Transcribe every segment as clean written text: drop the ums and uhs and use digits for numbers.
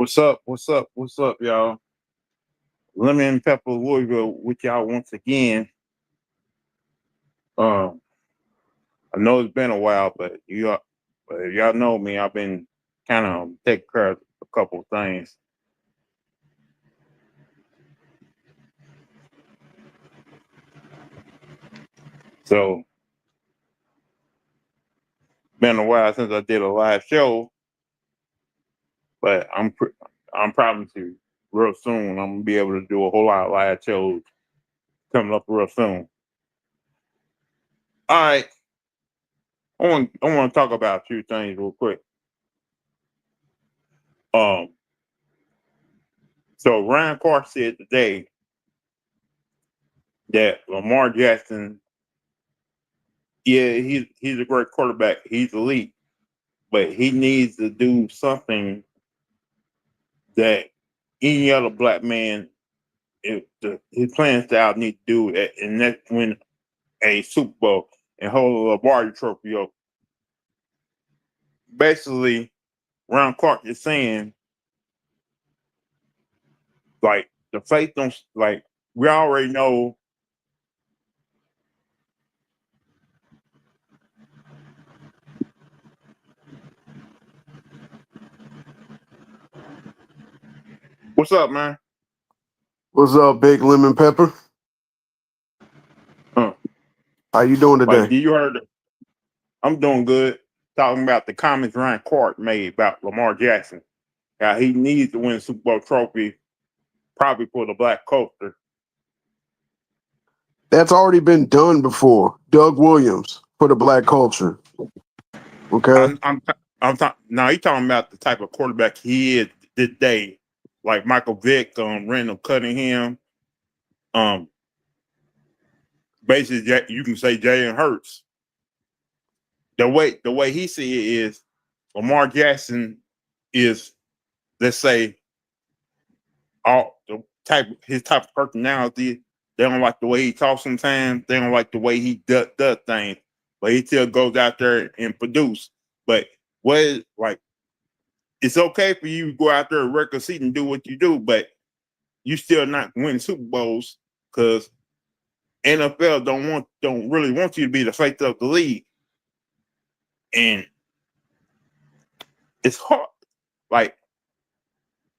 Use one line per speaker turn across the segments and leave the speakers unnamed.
What's up? What's up? What's up, y'all? Lemon Pepper Louisville with y'all once again. Um, I know it's been a while, but if y'all know me, I've been kind of taking care of a couple of things. So, been a while since I did a live show, but I'm promising you, real soon I'm gonna be able to do a whole lot of live shows coming up real soon. All right, I want to talk about a few things real quick. Um, so Ryan Clark said today that Lamar Jackson, yeah, he's a great quarterback. He's elite, but he needs to do something that any other black man, his playing style, need to do, and that's win a Super Bowl and hold a Lombardi trophy up. Basically, Ron Clark is saying, like, the faith don't, like, we already know. What's up, man?
What's up, Big Lemon Pepper?
Huh.
How you doing today?
Like, did you heard? I'm doing good. Talking about the comments Ryan Clark made about Lamar Jackson. How he needs to win a Super Bowl trophy, probably for the black culture.
That's already been done before. Doug Williams for the black culture. Okay.
I'm now he talking about the type of quarterback he is today, like Michael Vick, Randall Cunningham, um, basically you can say Jalen Hurts. The way he see it is Lamar Jackson is, let's say, all the his type of personality. They don't like the way he talks sometimes. They don't like the way he does things, but he still goes out there and produce. But what is, like, it's okay for you to go out there regular season and do what you do, but you still not winning Super Bowls because NFL don't really want you to be the face of the league, and it's hard. Like,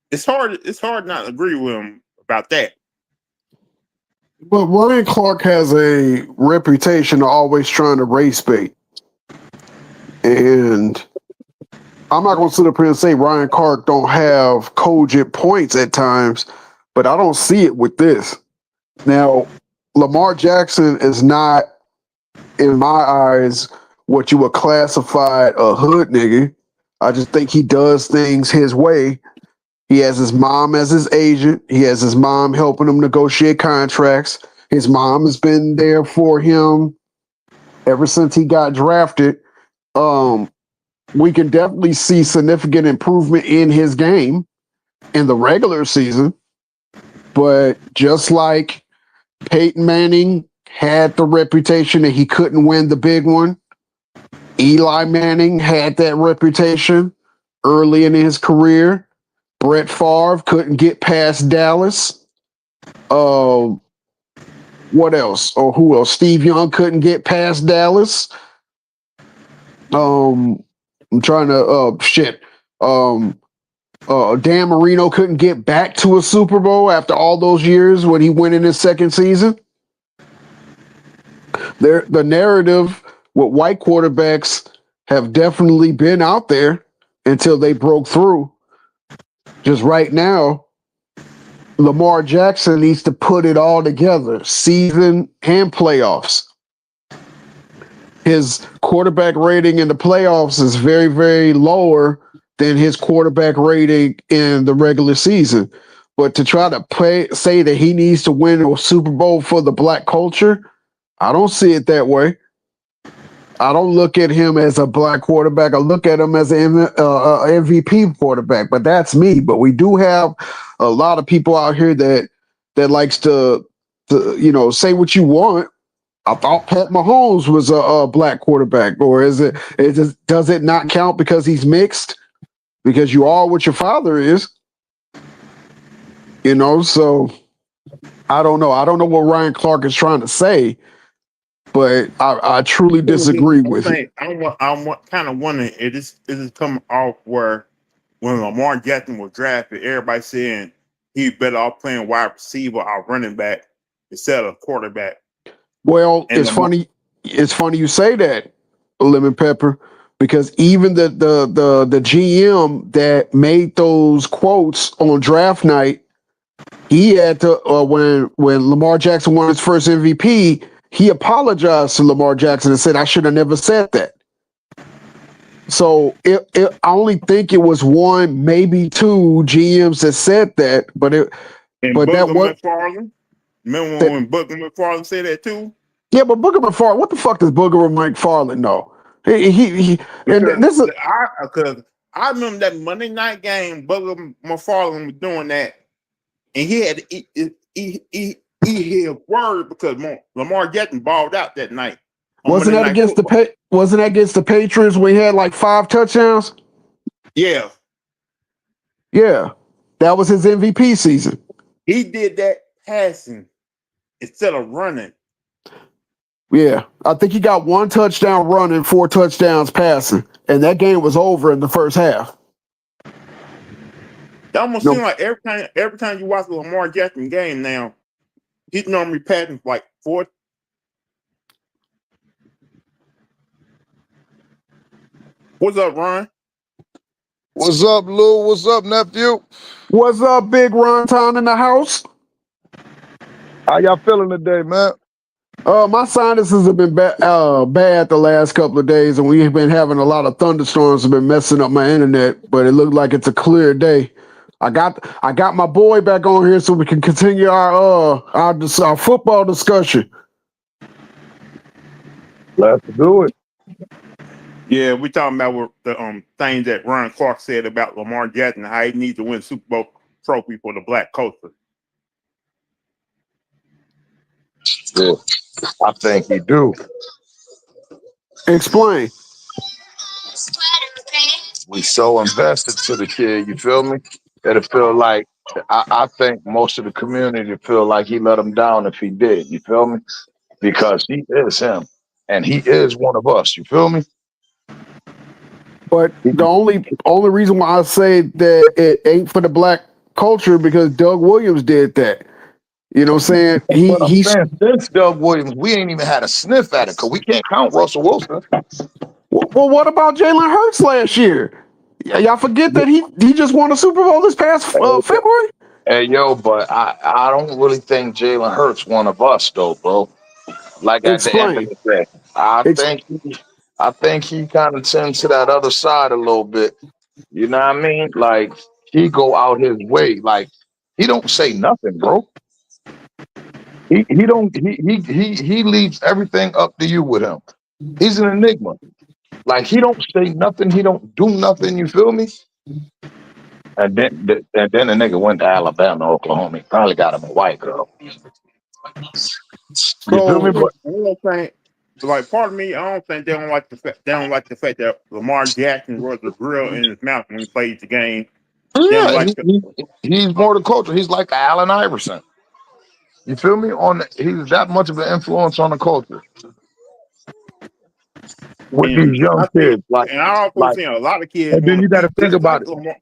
it's hard not to agree with him about that.
But Ryan Clark has a reputation of always trying to race bait. And I'm not going to sit up here and say Ryan Clark don't have cogent points at times, but I don't see it with this. Now, Lamar Jackson is not, in my eyes, what you would classify a hood nigga. I just think he does things his way. He has his mom as his agent. He has his mom helping him negotiate contracts. His mom has been there for him ever since he got drafted. We can definitely see significant improvement in his game in the regular season. But just like Peyton Manning had the reputation that he couldn't win the big one, Eli Manning had that reputation early in his career. Brett Favre couldn't get past Dallas. What else? Or who else? Steve Young couldn't get past Dallas. I'm trying to Dan Marino couldn't get back to a Super Bowl after all those years when he went in his second season. The narrative with white quarterbacks have definitely been out there until they broke through. Just right now, Lamar Jackson needs to put it all together, season and playoffs. His quarterback rating in the playoffs is very, very lower than his quarterback rating in the regular season. But to try to say that he needs to win a Super Bowl for the black culture, I don't see it that way. I don't look at him as a black quarterback. I look at him as an MVP quarterback, but that's me. But we do have a lot of people out here that likes to say what you want. I thought Pat Mahomes was a black quarterback, or does it not count because he's mixed? Because you are what your father is. You know, so I don't know. I don't know what Ryan Clark is trying to say, but I truly disagree with it.
I'm kind of wondering if this coming off where when Lamar Jackson was drafted, everybody saying he better off playing wide receiver or running back instead of quarterback.
Well,
And
it's
Lamar,
funny. It's funny you say that, Lemon Pepper, because even the GM that made those quotes on draft night, he had to when Lamar Jackson won his first MVP, he apologized to Lamar Jackson and said, "I should have never said that." So I only think it was one, maybe two GMs that said that,
and
but that
Booger
was
McFarland. Remember
that.
when Booger McFarland said that too?
Yeah, but Booger McFarland, what the fuck does Booger McFarland know? He and
Because
this is
I remember that Monday night game, Booger McFarland was doing that, and he had to eat his word because Lamar Jackson balled out that night on
wasn't
Monday
that
Night
against
Football.
wasn't that against the Patriots when he had like 5 touchdowns?
Yeah,
Yeah, that was his MVP season.
he did that passing instead of running.
Yeah, I think he got 1 touchdown running, 4 touchdowns passing, and that game was over in the first half.
That almost
No,
seems like every time you watch a Lamar Jackson game now, he's normally passing like 4. What's up, Ron?
What's up, Lou? What's up, nephew?
what's up, Big Ron Town in the house?
How y'all feeling today, man?
My sinuses have been bad the last couple of days, and we've been having a lot of thunderstorms have been messing up my internet. But it looked like it's a clear day. I got my boy back on here so we can continue our football discussion.
Let's do it.
Yeah, we talking about what the things that Ron Clark said about Lamar Jackson, how he needs to win Super Bowl trophy for the black culture.
Yeah, I think he do.
Explain.
We so invested to the kid, you feel me? That it feel like I think most of the community feel like he let him down if he did, you feel me? Because he is him. And he is one of us, you feel me?
But
He,
the only reason why I say that it ain't for the black culture because Doug Williams did that. You know what I'm saying?
but I'm saying since Doug Williams, we ain't even had a sniff at it because we can't count Russell Wilson.
Well, what about Jalen Hurts last year? Y'all forget that he just won a Super Bowl this past February.
Hey yo, but I don't really think Jalen Hurts one of us though, bro. Like at the end of
Explain.
the day,
Ex-
I think he kind of tends to that other side a little bit. You know what I mean? Like he go out his way. Like he don't say nothing, bro. He don't he leaves everything up to you with him. He's an enigma. Like he don't say nothing. He don't do nothing. You feel me? And then the nigga went to Alabama, Oklahoma. He probably got him a white girl. You feel me?
I
so
But
don't think, like, part of me, I don't think they don't like the fact that Lamar Jackson was a grill in his mouth when he played the game. They don't
yeah,
like the
he's more the culture. He's like Allen Iverson. You feel me? He's that much of an influence on the culture with these
and
young
I think,
kids. Like,
and I also
like,
seen a lot of kids
and then
want to
you got
be
to think
just
about
like
it.
Lamar.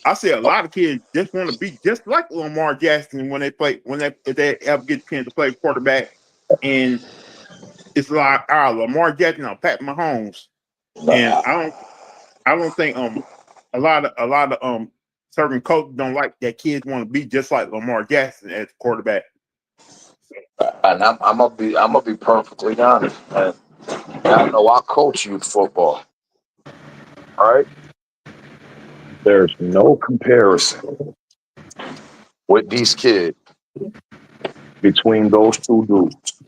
I see a lot of kids just want to be just like Lamar Jackson when they play if they ever get a chance to play quarterback, and it's like Lamar Jackson or Pat Mahomes, and I don't think a lot of certain coaches don't like that kids want to be just like Lamar Jackson as quarterback.
And I'm gonna be perfectly honest, man. I know I coach youth football. All right, there's no comparison with these kids between those two dudes.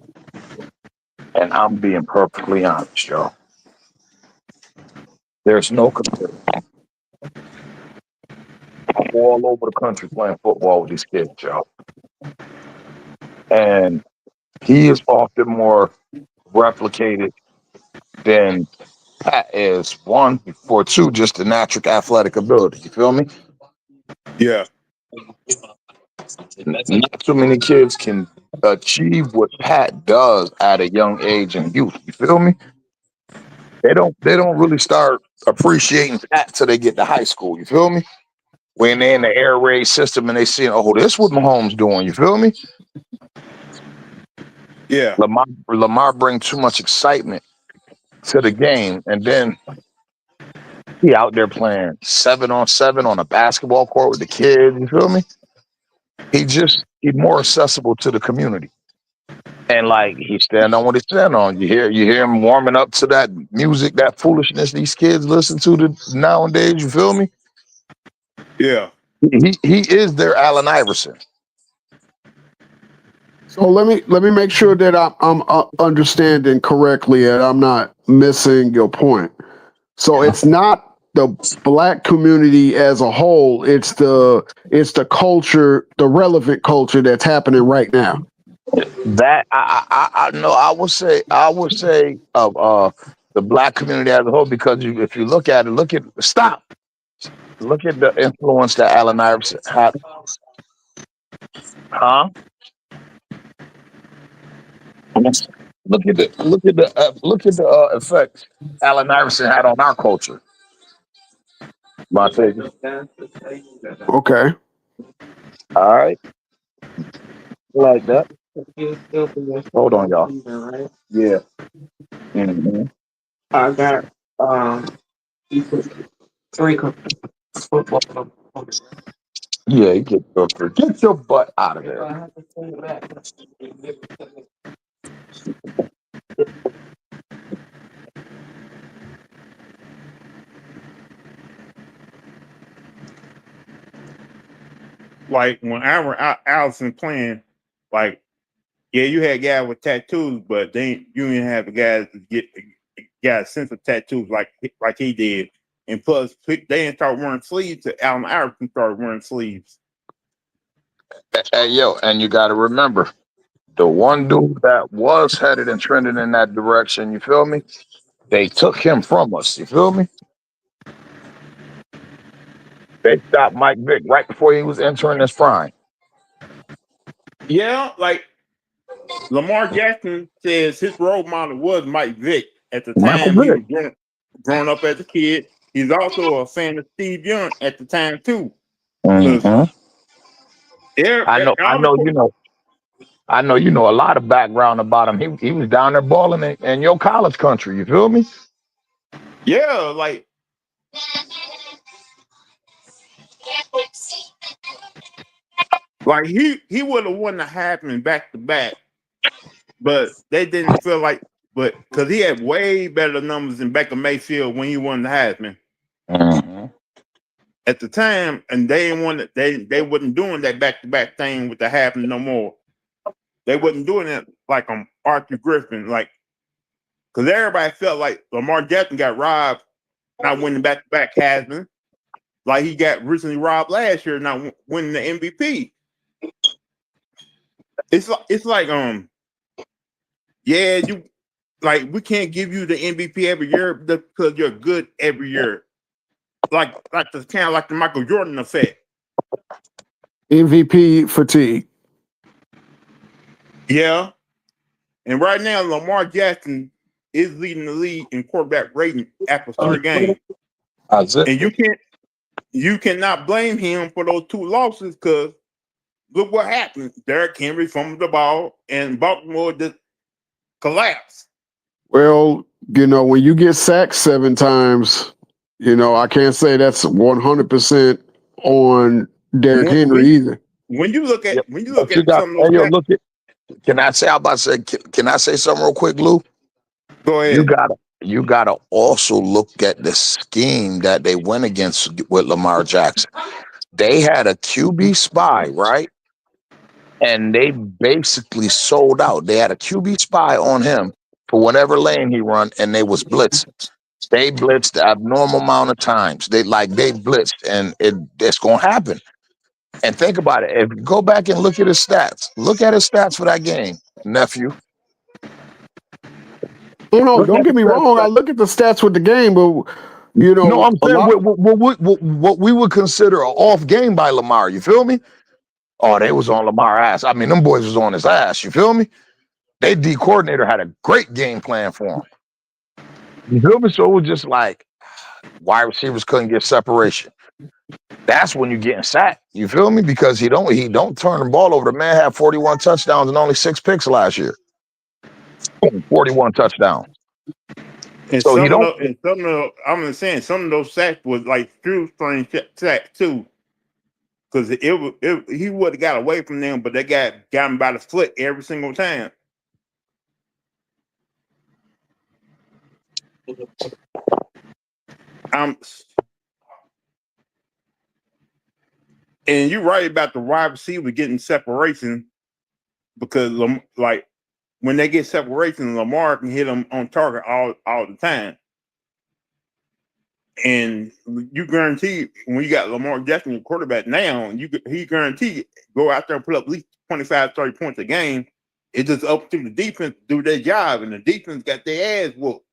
And I'm being perfectly honest, y'all. There's no comparison. I'm all over the country playing football with these kids, y'all. And he is often more replicated than Pat is. One, for two, just the natural athletic ability. You feel me?
Yeah,
Not too many kids can achieve what Pat does at a young age and youth. You feel me? They don't really start appreciating Pat till they get to high school. You feel me? When they're in the air raid system and they see, oh, this what Mahomes doing. You feel me?
Yeah.
Lamar brings too much excitement to the game, and then he out there playing 7-on-7 on a basketball court with the kids. You feel me? He's more accessible to the community, and like he stand on what he stand on. You hear him warming up to that music, that foolishness these kids listen to nowadays. You feel me?
Yeah.
He is their Allen Iverson.
So let me make sure that I'm understanding correctly and I'm not missing your point. So it's not the black community as a whole. It's the culture, the relevant culture that's happening right now.
That I know. I would say of the black community as a whole, because if you look at it, look at the influence that Allen Iverson had. Huh? Look at the effect Allen Iverson had on our culture. My take.
Okay.
All right, like that. Hold on, y'all. Yeah. hmm
I got three football.
Yeah, get your butt out of there.
Like when Allison playing, like, yeah, you had guys with tattoos, but you didn't have the guys to get got a sense of tattoos like he did. And plus, they didn't start wearing sleeves till Allen Iverson started wearing sleeves.
Hey, yo, and you got to remember, the one dude that was headed and trending in that direction, you feel me? They took him from us, you feel me? They stopped Mike Vick right before he was entering his prime.
Yeah, like Lamar Jackson says his role model was Mike Vick at the
Michael
time he
Vick.
was growing up as a kid. He's also a fan of Steve Young at the time too.
Mm-hmm. I know you know a lot of background about him. He was down there balling in your college country, you feel me?
Yeah, like he would have won the Heisman back to back, but they didn't feel like, but because he had way better numbers than Baker Mayfield when he won the Heisman
Mm-hmm.
at the time, and they didn't want they wasn't doing that back to back thing with the Heisman no more. They wasn't doing it like Arthur Griffin, like, because everybody felt like Lamar Jackson got robbed not winning back to back Heisman, like he got recently robbed last year not winning the MVP. It's like yeah, you like we can't give you the MVP every year because you're good every year. Like the kind of like the Michael Jordan effect.
MVP fatigue.
Yeah. And right now, Lamar Jackson is leading the league in quarterback rating after 3 games.
That's it.
And you cannot blame him for those 2 losses because look what happened. Derrick Henry fumbled the ball and Baltimore just collapsed.
Well, when you get sacked 7 times, I can't say that's 100% on Derrick Henry either.
When you look at some of
Hey,
those
yo,
guys,
look at. Can I say? I'm about to say. Can I say something real quick, Lou?
go
You
ahead.
gotta also look at the scheme that they went against with Lamar Jackson. They had a QB spy, right? And they basically sold out. They had a QB spy on him for whatever lane he run, and they was blitzing. They blitzed the abnormal amount of times. They blitzed, and it's gonna happen. And think about it. If you go back and look at his stats, look at his stats for that game, nephew.
No,
Look
don't
at
get
the
me
stats
wrong. I look at the stats with the game, but
No, I'm
a
saying
lot.
what we would consider an off game by Lamar. You feel me? Oh, they was on Lamar ass. I mean, them boys was on his ass. You feel me? They D coordinator had a great game plan for him. You feel me? So it was just like wide receivers couldn't get separation. That's when you're getting sacked. You feel me? Because he don't turn the ball over. The man had 41 touchdowns and only 6 picks last year. 41 touchdowns.
And
So he don't.
I'm just saying, some of those sacks was like shoestring sacks too, because he would have got away from them, but they got him by the foot every single time. And you're right about the wide receiver getting separation, because like when they get separation, Lamar can hit them on target all the time. And you guarantee when you got Lamar Jackson, your quarterback now, he guaranteed go out there and put up at least 25, 30 points a game. It's just up to the defense to do their job, and the defense got their ass whooped.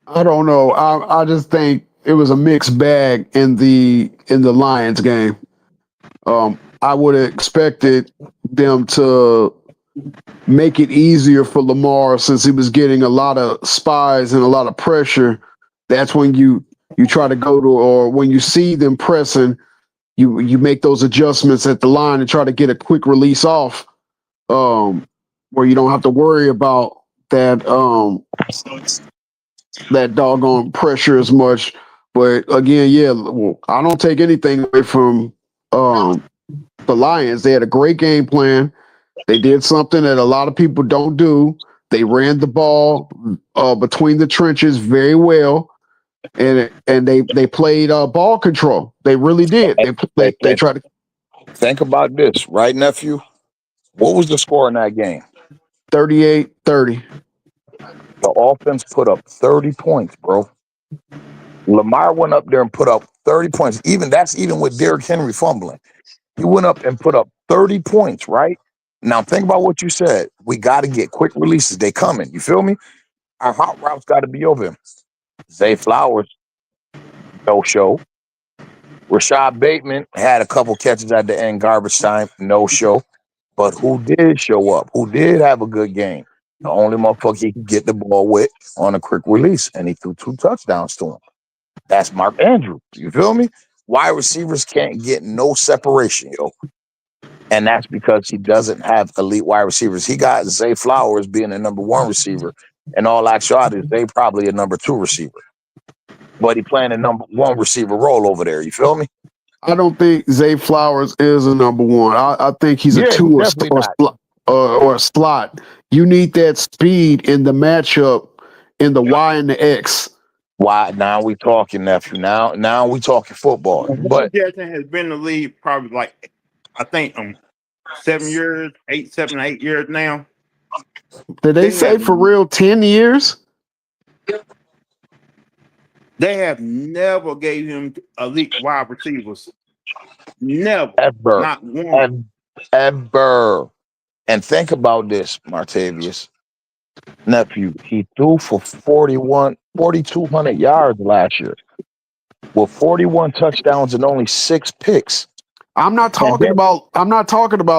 I don't know. I just think it was a mixed bag in the Lions game. I would have expected them to make it easier for Lamar since he was getting a lot of spies and a lot of pressure. That's when you try to go to, or when you see them pressing, you make those adjustments at the line and try to get a quick release off, where you don't have to worry about that that doggone pressure as much. But again, yeah, well, I don't take anything away from the Lions. They had a great game plan. They did something that a lot of people don't do. They ran the ball between the trenches very well, and they played ball control. They really did. They tried to
Think about this, right, nephew? What was the score in that game?
38-30.
The offense put up 30 points, bro. Lamar went up there and put up 30 points. Even with Derrick Henry fumbling. He went up and put up 30 points, right? Now think about what you said. We got to get quick releases. They coming. You feel me? Our hot routes got to be open. Zay Flowers, no show. Rashad Bateman had a couple catches at the end, garbage time, no show. But who did show up? Who did have a good game? The only motherfucker he could get the ball with on a quick release, and he threw 2 touchdowns to him. That's Mark Andrews. You feel me? Wide receivers can't get no separation, yo. And that's because he doesn't have elite wide receivers. He got Zay Flowers being a number 1 receiver. In all actuality, Zay probably a number 2 receiver. But he playing a number 1 receiver role over there. You feel me?
I don't think Zay Flowers is a number 1. I think he's a 2 or a slot. You need that speed in the matchup in the Y and the X.
Why? Now we talking, nephew. Now we talking football. But
Jackson has been in the league probably like, I think 7 years, 8 years now.
Did they say for real 10 years?
They have never gave him elite wide receivers. Never.
Ever.
Not one.
Ever. And think about this, Martavius. Nephew, he threw for 4,200 yards last year with 41 touchdowns and only 6 picks.
I'm not talking about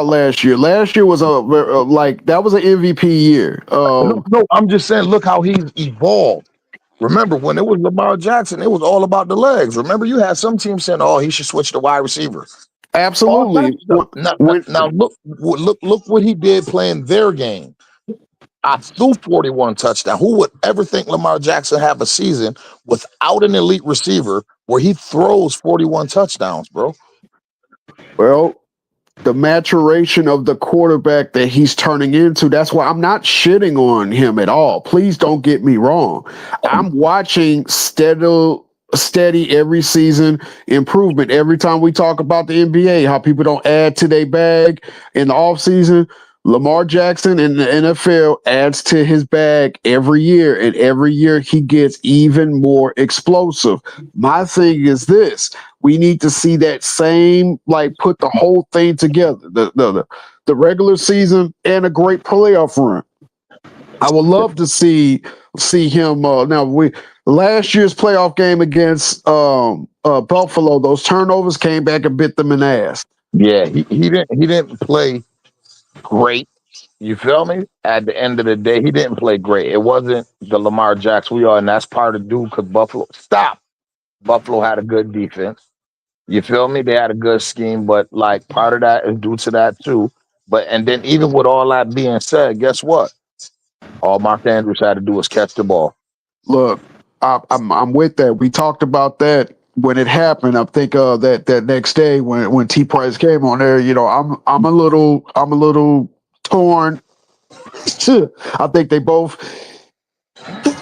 last year. Last year was that was an MVP year.
No, I'm just saying, look how he's evolved. Remember, when it was Lamar Jackson, it was all about the legs. Remember, you had some teams saying, "Oh, he should switch to wide receiver."
Absolutely.
Now look what he did playing their game. I threw 41 touchdowns. Who would ever think Lamar Jackson have a season without an elite receiver where he throws 41 touchdowns, bro?
Well, the maturation of the quarterback that he's turning into, that's why I'm not shitting on him at all. Please don't get me wrong. I'm watching steady every season improvement. Every time we talk about the NBA, how people don't add to their bag in the offseason, Lamar Jackson in the NFL adds to his bag every year, and every year he gets even more explosive. My thing is this: we need to see that same, put the whole thing together, the regular season and a great playoff run. I would love to see him. Now we last year's playoff game against Buffalo, those turnovers came back and bit them in the ass.
Yeah, he didn't play great. You feel me? At the end of the day, he didn't play great. It wasn't the Lamar Jackson we are, and that's part of due because Buffalo had a good defense. You feel me? They had a good scheme, but like part of that is due to that too. But and then even with all that being said, guess what? All Mark Andrews had to do was catch the ball.
Look, I'm with that. We talked about that when it happened. I think that next day when T Price came on there, I'm a little torn. I think they both.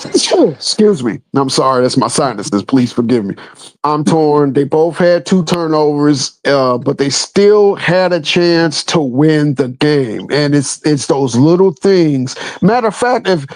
Excuse me. I'm sorry. That's my sinuses. Please forgive me. I'm torn. They both had 2 turnovers, but they still had a chance to win the game. And it's those little things. Matter of fact, if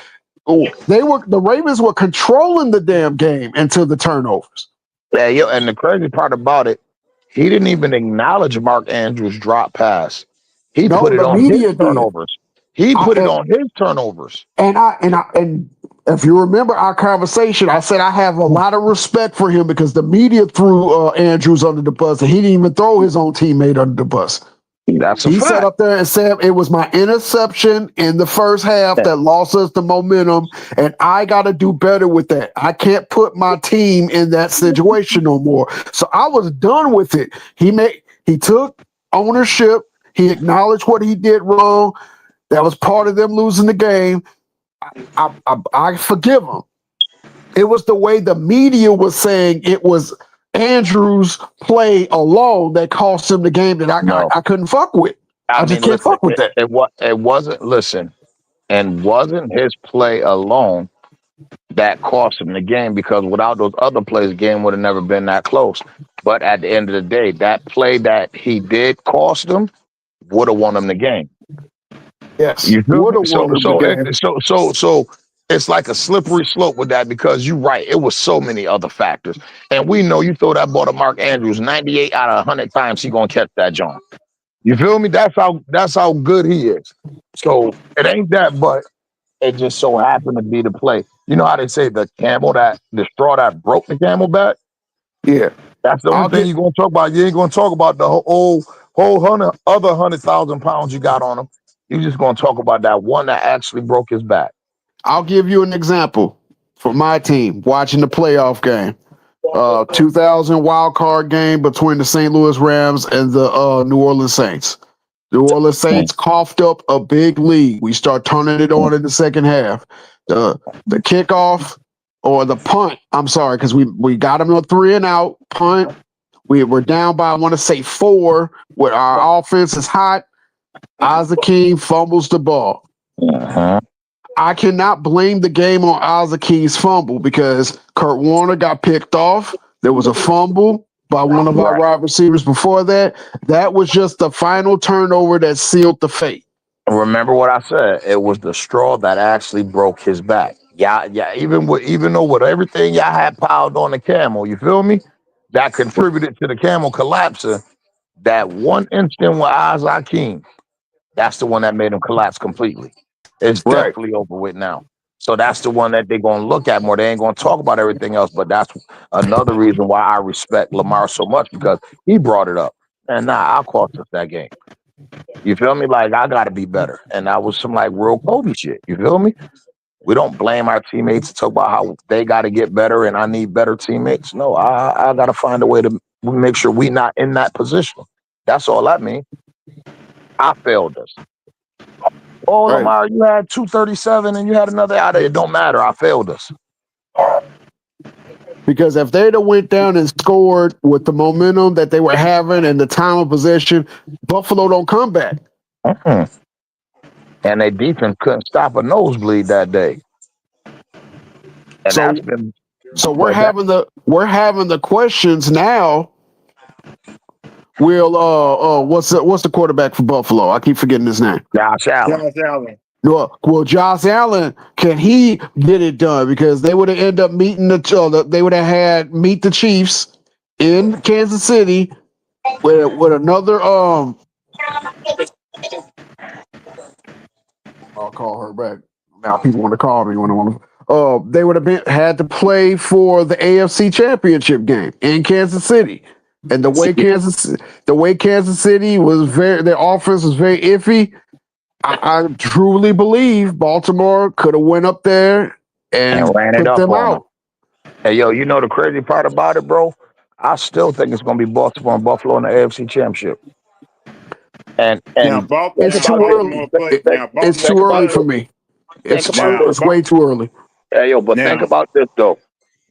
the Ravens were controlling the damn game until the turnovers.
Yeah, yo, and the crazy part about it, he didn't even acknowledge Mark Andrews' drop pass. He
No,
put it
the
on his
media did.
turnovers. He put it on his turnovers.
And if you remember our conversation, I said I have a lot of respect for him because the media threw Andrews under the bus, and he didn't even throw his own teammate under the bus.
That's a
He
fact.
sat up there and said it was my interception in the first half that lost us the momentum, and I got to do better with that. I can't put my team in that situation no more. So I was done with it. He took ownership. He acknowledged what he did wrong. That was part of them losing the game. I forgive him. It was the way the media was saying it was Andrews' play alone that cost him the game that I couldn't fuck with. I just can't
listen,
fuck with that.
it wasn't listen, and wasn't his play alone that cost him the game because without those other plays, the game would have never been that close. But at the end of the day, that play that he did cost him would have won him the game.
Yes,
You feel
would
me?
have won him the game.
So it's like a slippery slope with that because you're right. It was so many other factors, and we know you throw that ball to Mark Andrews 98 out of 100 times, he gonna catch that jump. You feel me? That's how good he is. So it ain't that, but it just so happened to be the play. You know how they say the straw that broke the camel back?
Yeah,
That's the only thing you're gonna talk about. You ain't gonna talk about the whole 100,000 pounds you got on him. You're just gonna talk about that one that actually broke his back.
I'll give you an example for my team watching the playoff game. 2000 wild card game between the St. Louis Rams and the New Orleans Saints. New Orleans Saints coughed up a big lead. We start turning it on in the second half. The kickoff or the punt. I'm sorry, because we got them on 3 and out punt. We were down by I want to say 4. Where our offense is hot. Isaac King fumbles the ball.
Uh-huh.
I cannot blame the game on Isaac King's fumble because Kurt Warner got picked off. There was a fumble by one of our wide receivers before that. That was just the final turnover that sealed the fate.
Remember what I said? It was the straw that actually broke his back. Yeah. Even though with everything y'all had piled on the camel, you feel me? That contributed to the camel collapsing. That one instant with Isaac King, that's the one that made him collapse completely. It's definitely over with now. So that's the one that they're gonna look at more. They ain't gonna talk about everything else, but that's another reason why I respect Lamar so much because he brought it up. And I'll cost us that game. You feel me? Like I gotta be better. And that was some like real Kobe shit. You feel me? We don't blame our teammates and talk about how they gotta get better and I need better teammates. No, I gotta find a way to make sure we not in that position. That's all I mean. I failed us. Oh, Lamar, you had 237 and you had another out of it. Don't matter. I failed us.
Because if they'd have went down and scored with the momentum that they were having and the time of possession, Buffalo don't come back.
Mm-mm. And their defense couldn't stop a nosebleed that day. And
so we're having the questions now. Will what's the quarterback for Buffalo? I keep forgetting his name.
Josh Allen.
Well, Josh Allen, can he get it done? Because they would have ended up meeting they would have had meet the Chiefs in Kansas City with another I'll call her back. now people want to call me when I want to. They would have had to play for the AFC Championship game in Kansas City, and the way Kansas City was their offense was very iffy. I truly believe Baltimore could have went up there
and
and
ran it
took
up
them
on them.
out.
Hey, yo, you know the crazy part about it, bro? I still think it's going to be Baltimore and Buffalo in the AFC Championship. And
Now,
think
It's
now
about
too
this.
early.
Baltimore play. Now,
It's
Think
too
Baltimore
about
early
play.
for
this.
me.
Think about
Now,
this.
It's way too early.
Hey, yo, but think
now,
about this though.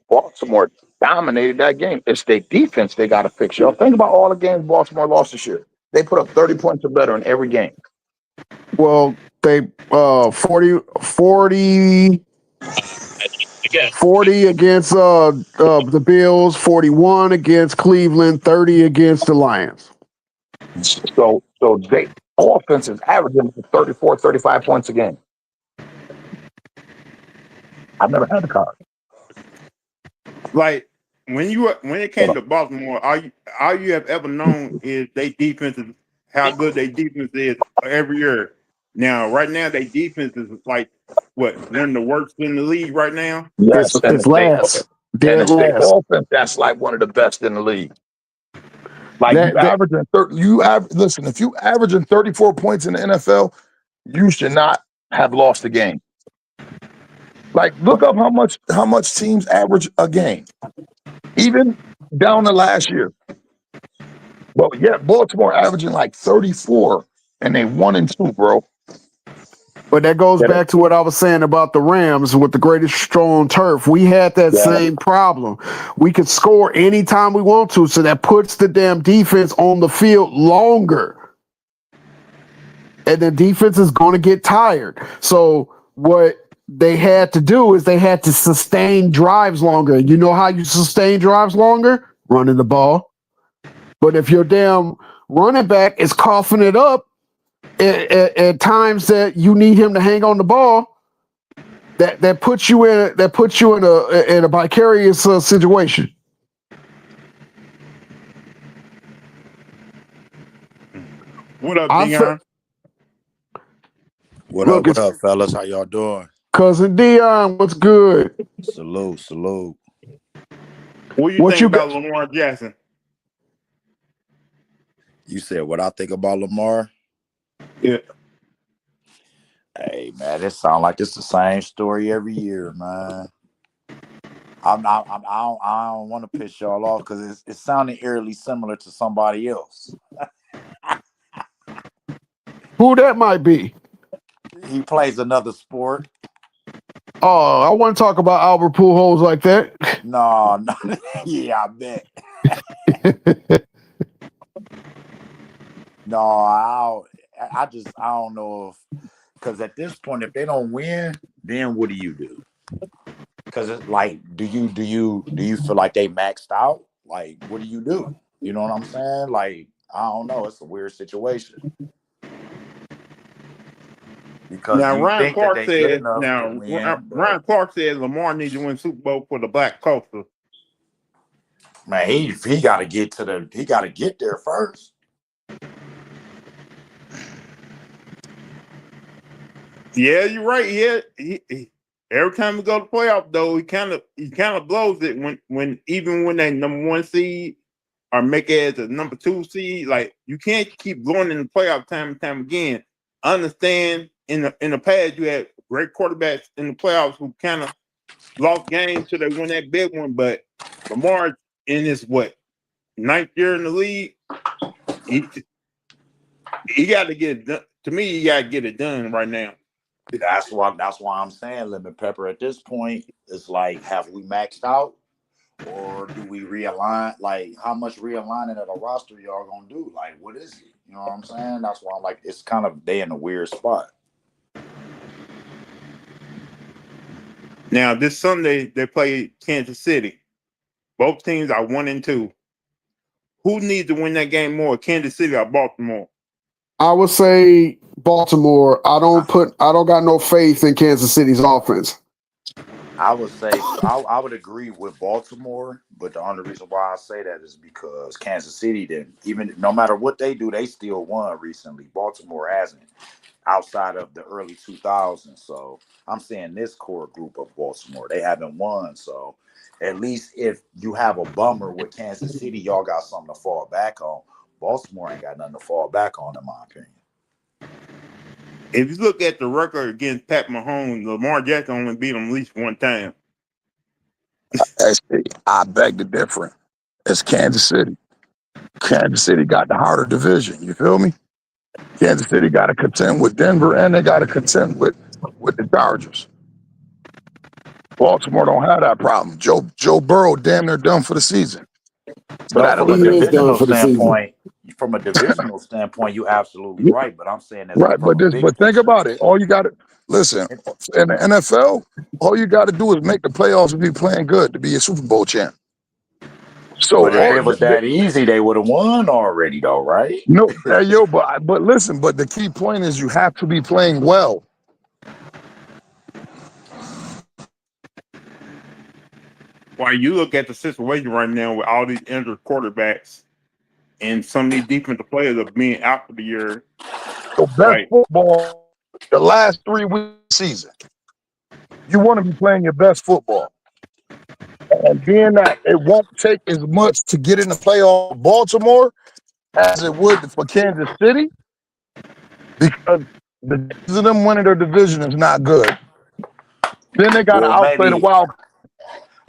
Baltimore dominated that game. It's their defense they got to fix. Yo, think about all the games Baltimore lost this year. They put up 30 points or better in every game.
Well, they 40 against the Bills, 41 against Cleveland, 30 against the Lions.
So they offense is averaging 34, 35 points a game. I've never had a card.
like when it came to Baltimore, all you have ever known is they defense is how good their defense is every year. Now, right now, their defense is like what, one of the worst in the league right now.
Yes,
It's last,
and
dead
it's the
last.
offense that's like one of the best in the league. Like you
That
averaging 30, listen, if you averaging 34 points in the NFL, you should not have lost a game. Like look up how much teams average a game, even down to last year. Well, yeah, Baltimore averaging like 34, and they 1-2, bro.
But that goes
Get it?
back to what I was saying about the Rams with the greatest strong turf. We had that
Yeah.
same problem. We could score anytime we want to, so that puts the damn defense on the field longer. And the defense is going to get tired. So what they had to do is they had to sustain drives longer. You know how you sustain drives longer? Running the ball. But if your damn running back is coughing it up at times that you need him to hang on the ball, that puts you in a vicarious situation.
What up,
I
Dion?
What
Look,
up? What
it's
up, fellas? How y'all doing?
cousin Dion. What's good?
Salute, salute.
What you
What
think
you
about
got?
Lamar Jackson?
You said what I think about Lamar?
Yeah.
Hey man, it sounds like it's the same story every year, man. I don't want to piss y'all off because it's sounding eerily similar to somebody else.
Who that might be?
He plays another sport.
Oh, I want to talk about Albert Pujols like that.
No, yeah, I bet. No, I don't know if, because at this point, if they don't win, then what do you do? Because it's like, do you feel like they maxed out? Like, what do? You know what I'm saying? Like, I don't know. It's a weird situation because
Now
you
Ryan
think that
Clark
they good
said.
enough to
Now
win, but
Ryan Clark said Lamar needs to win Super Bowl for the Black culture.
man, he got to get there first.
Yeah, you're right. Yeah, every time we go to playoff, though, he kind of blows it when even when they number one seed or make it as a number two seed. Like you can't keep going in the playoff time and time again. I understand in the past you had great quarterbacks in the playoffs who kind of lost games till they won that big one, but Lamar in his ninth year in the league, he got to get it done. To me, he got to get it done right now.
That's why I'm saying Lemon Pepper. At this point, it's like, have we maxed out, or do we realign? Like, how much realigning of the roster y'all gonna do? Like, what is it? You know what I'm saying? That's why I'm like, it's kind of they in a weird spot.
Now, this Sunday they play Kansas City. Both teams are 1-2. Who needs to win that game more, Kansas City or Baltimore?
I would say Baltimore. I don't got no faith in Kansas City's offense.
I would say I would agree with Baltimore, but the only reason why I say that is because Kansas City didn't, even no matter what they do, they still won recently. Baltimore hasn't. outside of the early 2000s. So I'm saying this core group of Baltimore, they haven't won. So at least if you have a bummer with Kansas City, y'all got something to fall back on. Baltimore ain't got nothing to fall back on, in my opinion.
If you look at the record against Pat Mahomes, Lamar Jackson only beat him at least one time.
I beg to differ. It's Kansas City. Kansas City got the harder division. You feel me? Kansas City got to contend with Denver, and they got to contend with the Chargers. Baltimore don't have that problem. Joe Burrow damn near done for the season. So
No,
that'll
from a
let them
divisional
for the season.
standpoint, you're absolutely right. But I'm saying that
right.
from a big
But think
picture.
about it. All you got to listen in the NFL. All you got to do is make the playoffs and be playing good to be a Super Bowl champ. So
But if it was that easy, they would have won already, though, right?
no, but listen. But the key point is you have to be playing well.
While you look at the situation right now with all these injured quarterbacks and some of these defensive players are being out for the year.
The best football, the last 3 weeks of the season. You want to be playing your best football. And being that it won't take as much to get in the playoff of Baltimore as it would for Kansas City, because the of them winning their division is not good. Then they got to outplay the wild.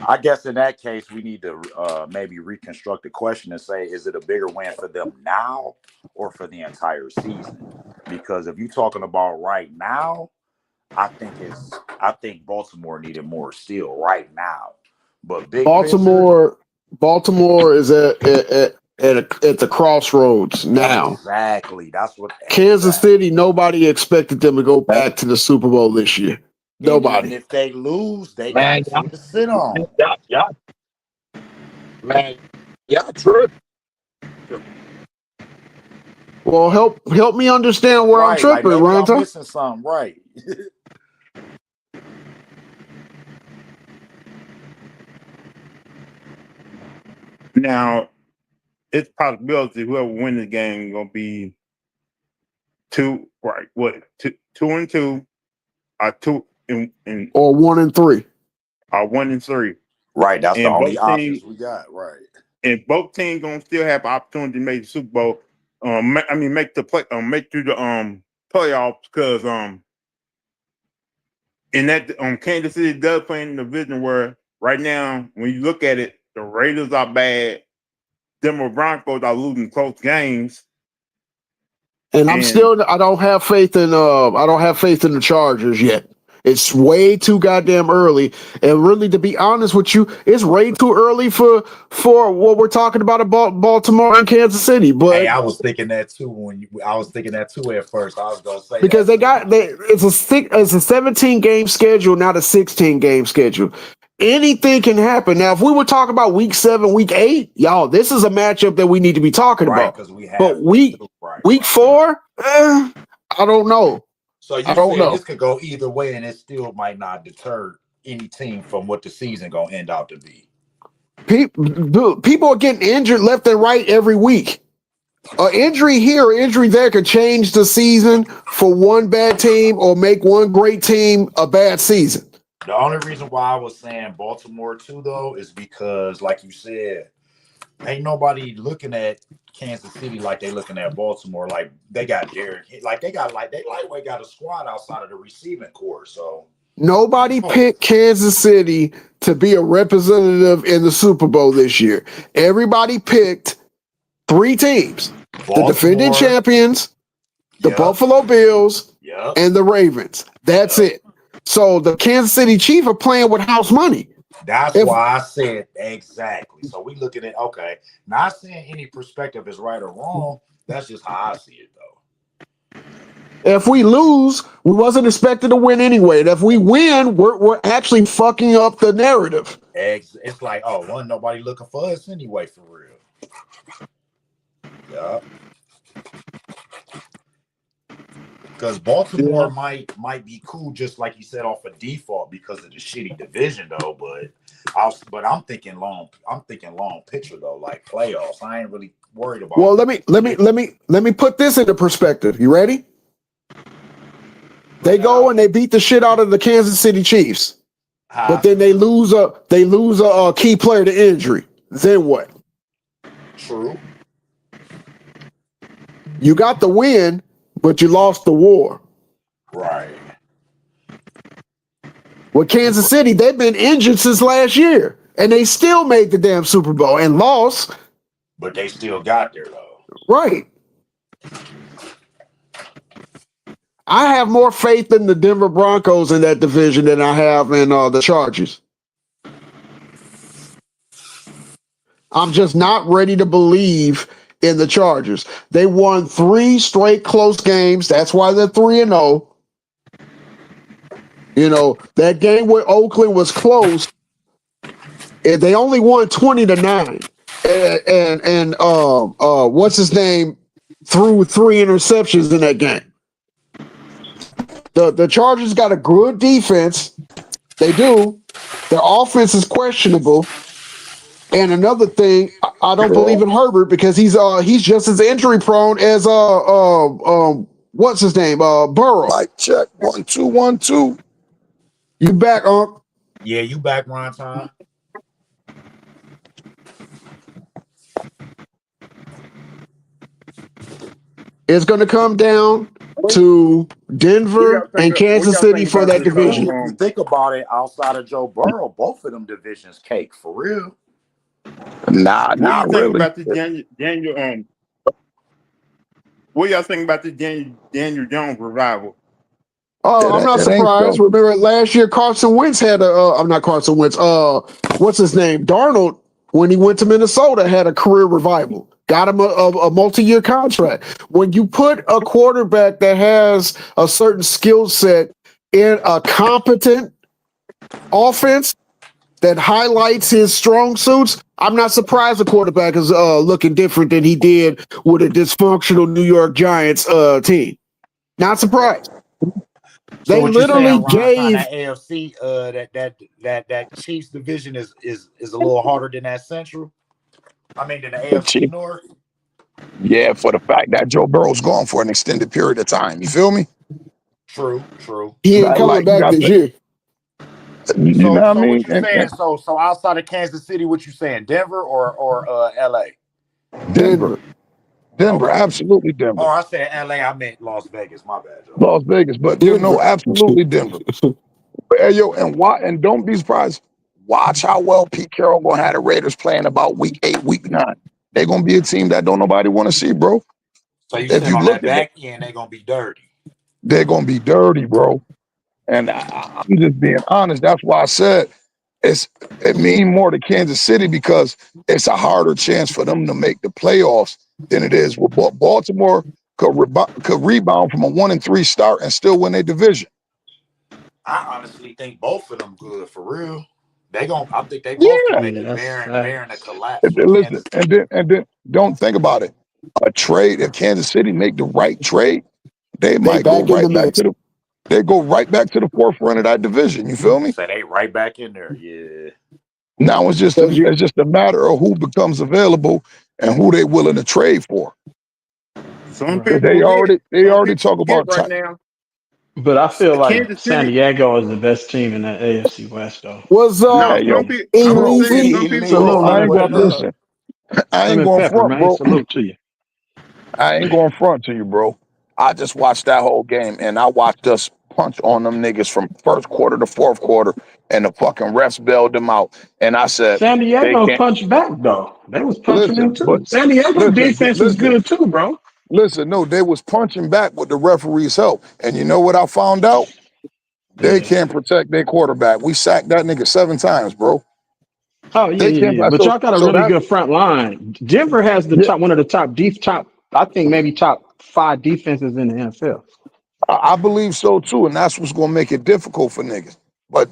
I guess in that case, we need to maybe reconstruct the question and say, is it a bigger win for them now or for the entire season? Because if you're talking about right now, I think Baltimore needed more still right now. But
Baltimore is at the crossroads now.
Exactly. That's what
Kansas City, nobody expected them to go back to the Super Bowl this year. Nobody.
Even if they lose, they got something to sit on.
Yeah. Man, yeah, true.
Well, help me understand where I'm tripping,
like
Ronta.
I'm missing something, right?
Now, it's possibility whoever wins the game is gonna be 2 and 2, or 2 and
or 1 and 3,
or 1 and 3.
Right, that's
and
the only options we got. Right,
and both teams gonna still have opportunity to make the Super Bowl. Make the play, make through the playoffs because in that Kansas City does play in the division where right now when you look at it, the Raiders are bad. Denver Broncos are losing close games.
And I don't have faith in the Chargers yet. It's way too goddamn early. And really, to be honest with you, it's way too early for what we're talking about Baltimore and Kansas City. But
hey, I was thinking that too at first. I was gonna say
because it's a 17 game schedule, not a 16 game schedule. Anything can happen. Now, if we were talking about week 7, week 8, y'all, this is a matchup that we need to be talking about. But week 4, I don't know.
So you saying this could go either way, and it still might not deter any team from what the season gonna end out to be.
People are getting injured left and right every week. An injury here, or injury there could change the season for one bad team or make one great team a bad season.
The only reason why I was saying Baltimore too, though, is because, like you said, ain't nobody looking at Kansas City like they looking at Baltimore. Like they got Derek, they lightweight got a squad outside of the receiving core. So
nobody picked Kansas City to be a representative in the Super Bowl this year. Everybody picked 3 teams: Baltimore, the defending champions, the Buffalo Bills, and the Ravens. That's it. So the Kansas City Chiefs are playing with house money.
That's why I said exactly. So we looking at not saying any perspective is right or wrong. That's just how I see it, though.
If we lose, we wasn't expected to win anyway. And if we win, we're actually fucking up the narrative.
It's like, wasn't nobody looking for us anyway, for real. Yeah. Because Baltimore might be cool, just like you said, off of default because of the shitty division, though. But I'm thinking long picture though, like playoffs. I ain't really worried about.
Well, let me put this into perspective. You ready? They go and they beat the shit out of the Kansas City Chiefs, but then they lose a key player to injury. Then what?
True.
You got the win, but you lost the war.
Right.
With Kansas City, they've been injured since last year, and they still made the damn Super Bowl and lost.
But they still got there, though.
Right. I have more faith in the Denver Broncos in that division than I have in the Chargers. I'm just not ready to believe in the Chargers. They won 3 straight close games. That's why they're 3-0. You know, that game with Oakland was close. And they only won 20-9. And what's his name threw 3 interceptions in that game. The Chargers got a good defense. They do. Their offense is questionable. And another thing, I don't believe in Herbert because he's just as injury prone as what's his name? Burrow.
Mic check 1 2 1 2.
You back, Unc?
Yeah, you back, Ron Time.
It's going to come down to Denver and Kansas City for that division.
If you think about it, outside of Joe Burrow, both of them divisions cake for real.
Nah,
What
not
do you
really.
think about the Daniel? What y'all think about the Daniel Jones revival?
Oh, I'm not surprised. Remember last year, Carson Wentz had I'm not Carson Wentz. What's his name? Darnold, when he went to Minnesota, had a career revival. Got him a multi-year contract. When you put a quarterback that has a certain skill set in a competent offense that highlights his strong suits, I'm not surprised the quarterback is looking different than he did with a dysfunctional New York Giants team. Not surprised.
So
they literally gave
that AFC that Chiefs division is a little harder than that Central. I mean, than the AFC North.
Yeah, for the fact that Joe Burrow's gone for an extended period of time. You feel me?
True.
He ain't coming back this year.
You know what I mean?
What you saying? So outside of Kansas City, what you saying? Denver or LA?
Denver, absolutely Denver.
Oh, I said LA. I meant Las Vegas. My bad, Joe.
Las Vegas, but you know, absolutely Denver. Hey, yo, and don't be surprised. Watch how well Pete Carroll gonna have the Raiders playing about week 8, week 9. They're gonna be a team that don't nobody want to see, bro.
So you said on that back end, they're gonna be dirty.
They're gonna be dirty, bro. And I'm just being honest. That's why I said it means more to Kansas City because it's a harder chance for them to make the playoffs than it is with Baltimore could rebound from a 1-3 start and still win their division.
I honestly think both of them good for real. I think they both can make it bearing a collapse.
Listen, and then don't think about it. A trade, if Kansas City make the right trade, they might go right back to they go right back to the forefront of that division. You feel me?
So they right back in there. Yeah.
Now it's just a matter of who becomes available and who they willing to trade for.
Some people
they already talk about
right now.
But I feel like San Diego is the best team in that AFC West, though.
What's up?
I ain't going front, bro.
Salute to you.
I ain't going front to you, bro. I just watched that whole game, and I watched us punch on them niggas from first quarter to fourth quarter, and the fucking refs bailed them out. And I said,
San Diego punched back, though. They was punching them, too. San Diego defense was good, too, bro.
Listen, no, they was punching back with the referee's help. And you know what I found out? They can't protect their quarterback. We sacked that nigga 7 times, bro.
Oh, yeah. But y'all got a really good front line. Denver has one of the top, I think maybe top 5 defenses in the NFL.
I believe so, too. And that's what's going to make it difficult for niggas. But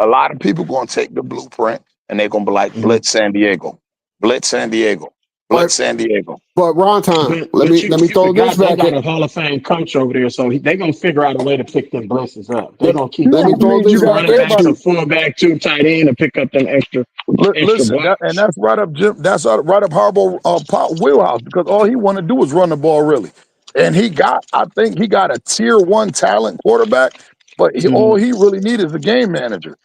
a lot of people going to take the blueprint and they're going to be like, blitz San Diego. Blitz San Diego. Blitz San Diego.
But Ron Time, let me throw this back.
They got a Hall of Fame coach over there, so they're gonna figure out a way to pick them blitzes up. They're gonna keep running back to fullback to tight end to pick up them extra.
Listen, that's right up Jim. That's right up Harbaugh wheelhouse because all he want to do is run the ball. Really, and I think he got a tier 1 talent quarterback, but all he really needs is a game manager.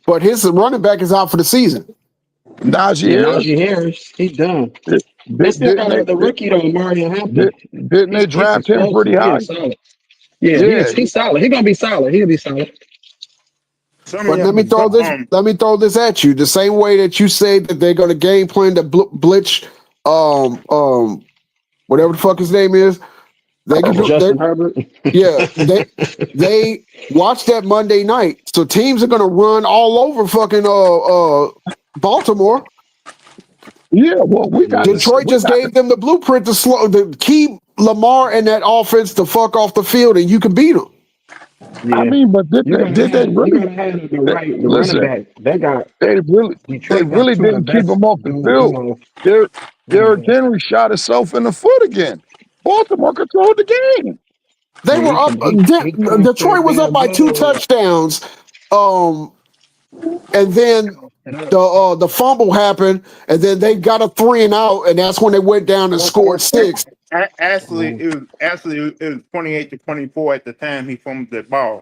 But his running back is out for the season.
Najee
Harris, he's done. They still
Didn't
got the rookie though, Mario Hampton.
Didn't they draft him pretty high?
Solid. Yeah, he's solid. He's gonna be solid. He'll be solid.
But let me throw this at you. The same way that you say that they're going to game plan to blitz, whatever the fuck his name is. They can do
Justin Herbert.
Yeah, they watch that Monday night. So teams are going to run all over fucking Baltimore.
Yeah, well,
Detroit just gave them the blueprint to keep Lamar and that offense the fuck off the field, and you can beat them.
Yeah.
I mean, but did they really
have the running back?
They really didn't keep him off the field. Derrick Henry shot himself in the foot again. Baltimore controlled the game.
They were up. Detroit was up by 2 touchdowns, and then the fumble happened, and then they got a 3 and out, and that's when they went down and scored 6.
Actually, it was 28-24 at the time he fumbled that ball.